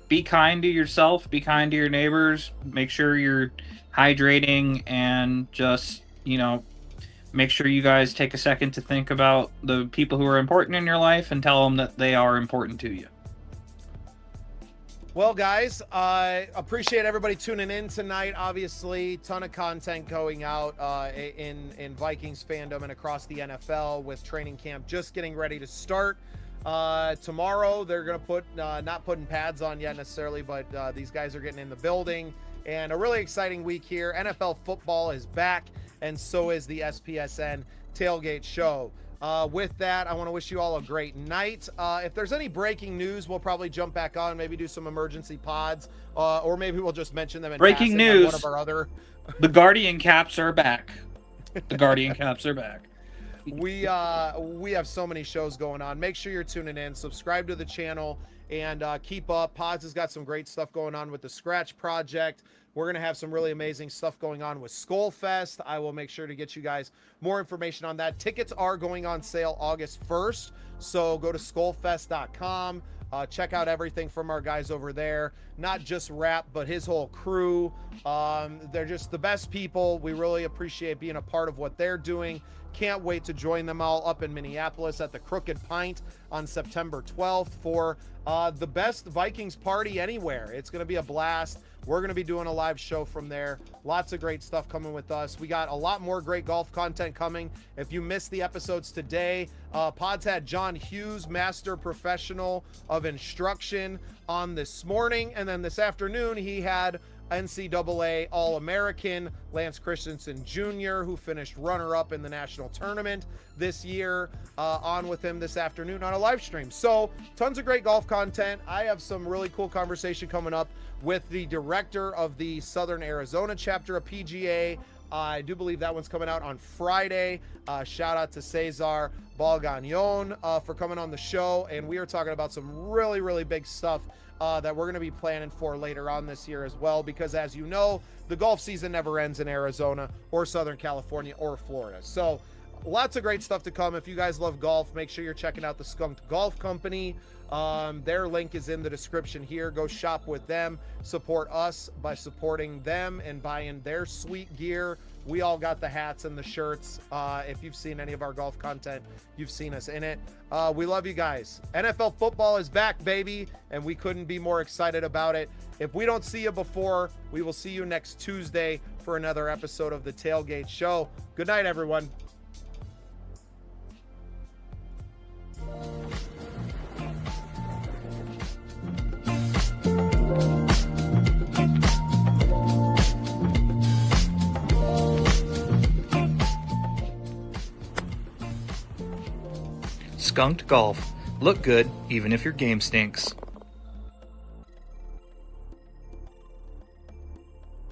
be kind to yourself, be kind to your neighbors, make sure you're hydrating, and just, make sure you guys take a second to think about the people who are important in your life and tell them that they are important to you. Well, guys, I appreciate everybody tuning in tonight. Obviously, ton of content going out in Vikings fandom and across the NFL, with training camp just getting ready to start. Tomorrow, they're going to put, not putting pads on yet necessarily, but these guys are getting in the building. And a really exciting week here. NFL football is back, and so is the SPSN Tailgate Show. With that, I want to wish you all a great night. If there's any breaking news, we'll probably jump back on, maybe do some emergency pods, or maybe we'll just mention them in Breaking passing on news. one of our other. The Guardian caps are back. The Guardian caps are back. We have so many shows going on. Make sure you're tuning in. Subscribe to the channel and keep up. Pods has got some great stuff going on with the Scratch Project. We're going to have some really amazing stuff going on with Skullfest. I will make sure to get you guys more information on that. Tickets are going on sale August 1st, so go to skullfest.com. Check out everything from our guys over there. Not just Rap, but his whole crew. They're just the best people. We really appreciate being a part of what they're doing. Can't wait to join them all up in Minneapolis at the Crooked Pint on September 12th for the best Vikings party anywhere. It's going to be a blast. We're going to be doing a live show from there. Lots of great stuff coming with us. We got a lot more great golf content coming. If you missed the episodes today, Pods had John Hughes, Master Professional of Instruction, on this morning. And then this afternoon, he had NCAA All-American Lance Christensen Jr., who finished runner-up in the national tournament this year, on with him this afternoon on a live stream. So tons of great golf content. I have some really cool conversation coming up with the director of the Southern Arizona chapter of PGA. I do believe that one's coming out on Friday. Shout out to Cesar Balgagnon for coming on the show. And we are talking about some really, really big stuff that we're going to be planning for later on this year as well, because as you know, the golf season never ends in Arizona or Southern California or Florida. So lots of great stuff to come. If you guys love golf, make sure you're checking out the Skunk Golf Company. Their link is in the description here. Go shop with them. Support us by supporting them and buying their sweet gear. We all got the hats and the shirts. If you've seen any of our golf content, you've seen us in it. We love you guys. NFL football is back, baby, and we couldn't be more excited about it. If we don't see you before, we will see you next Tuesday for another episode of the Tailgate Show. Good night, everyone. Skunked Golf. Look good even if your game stinks.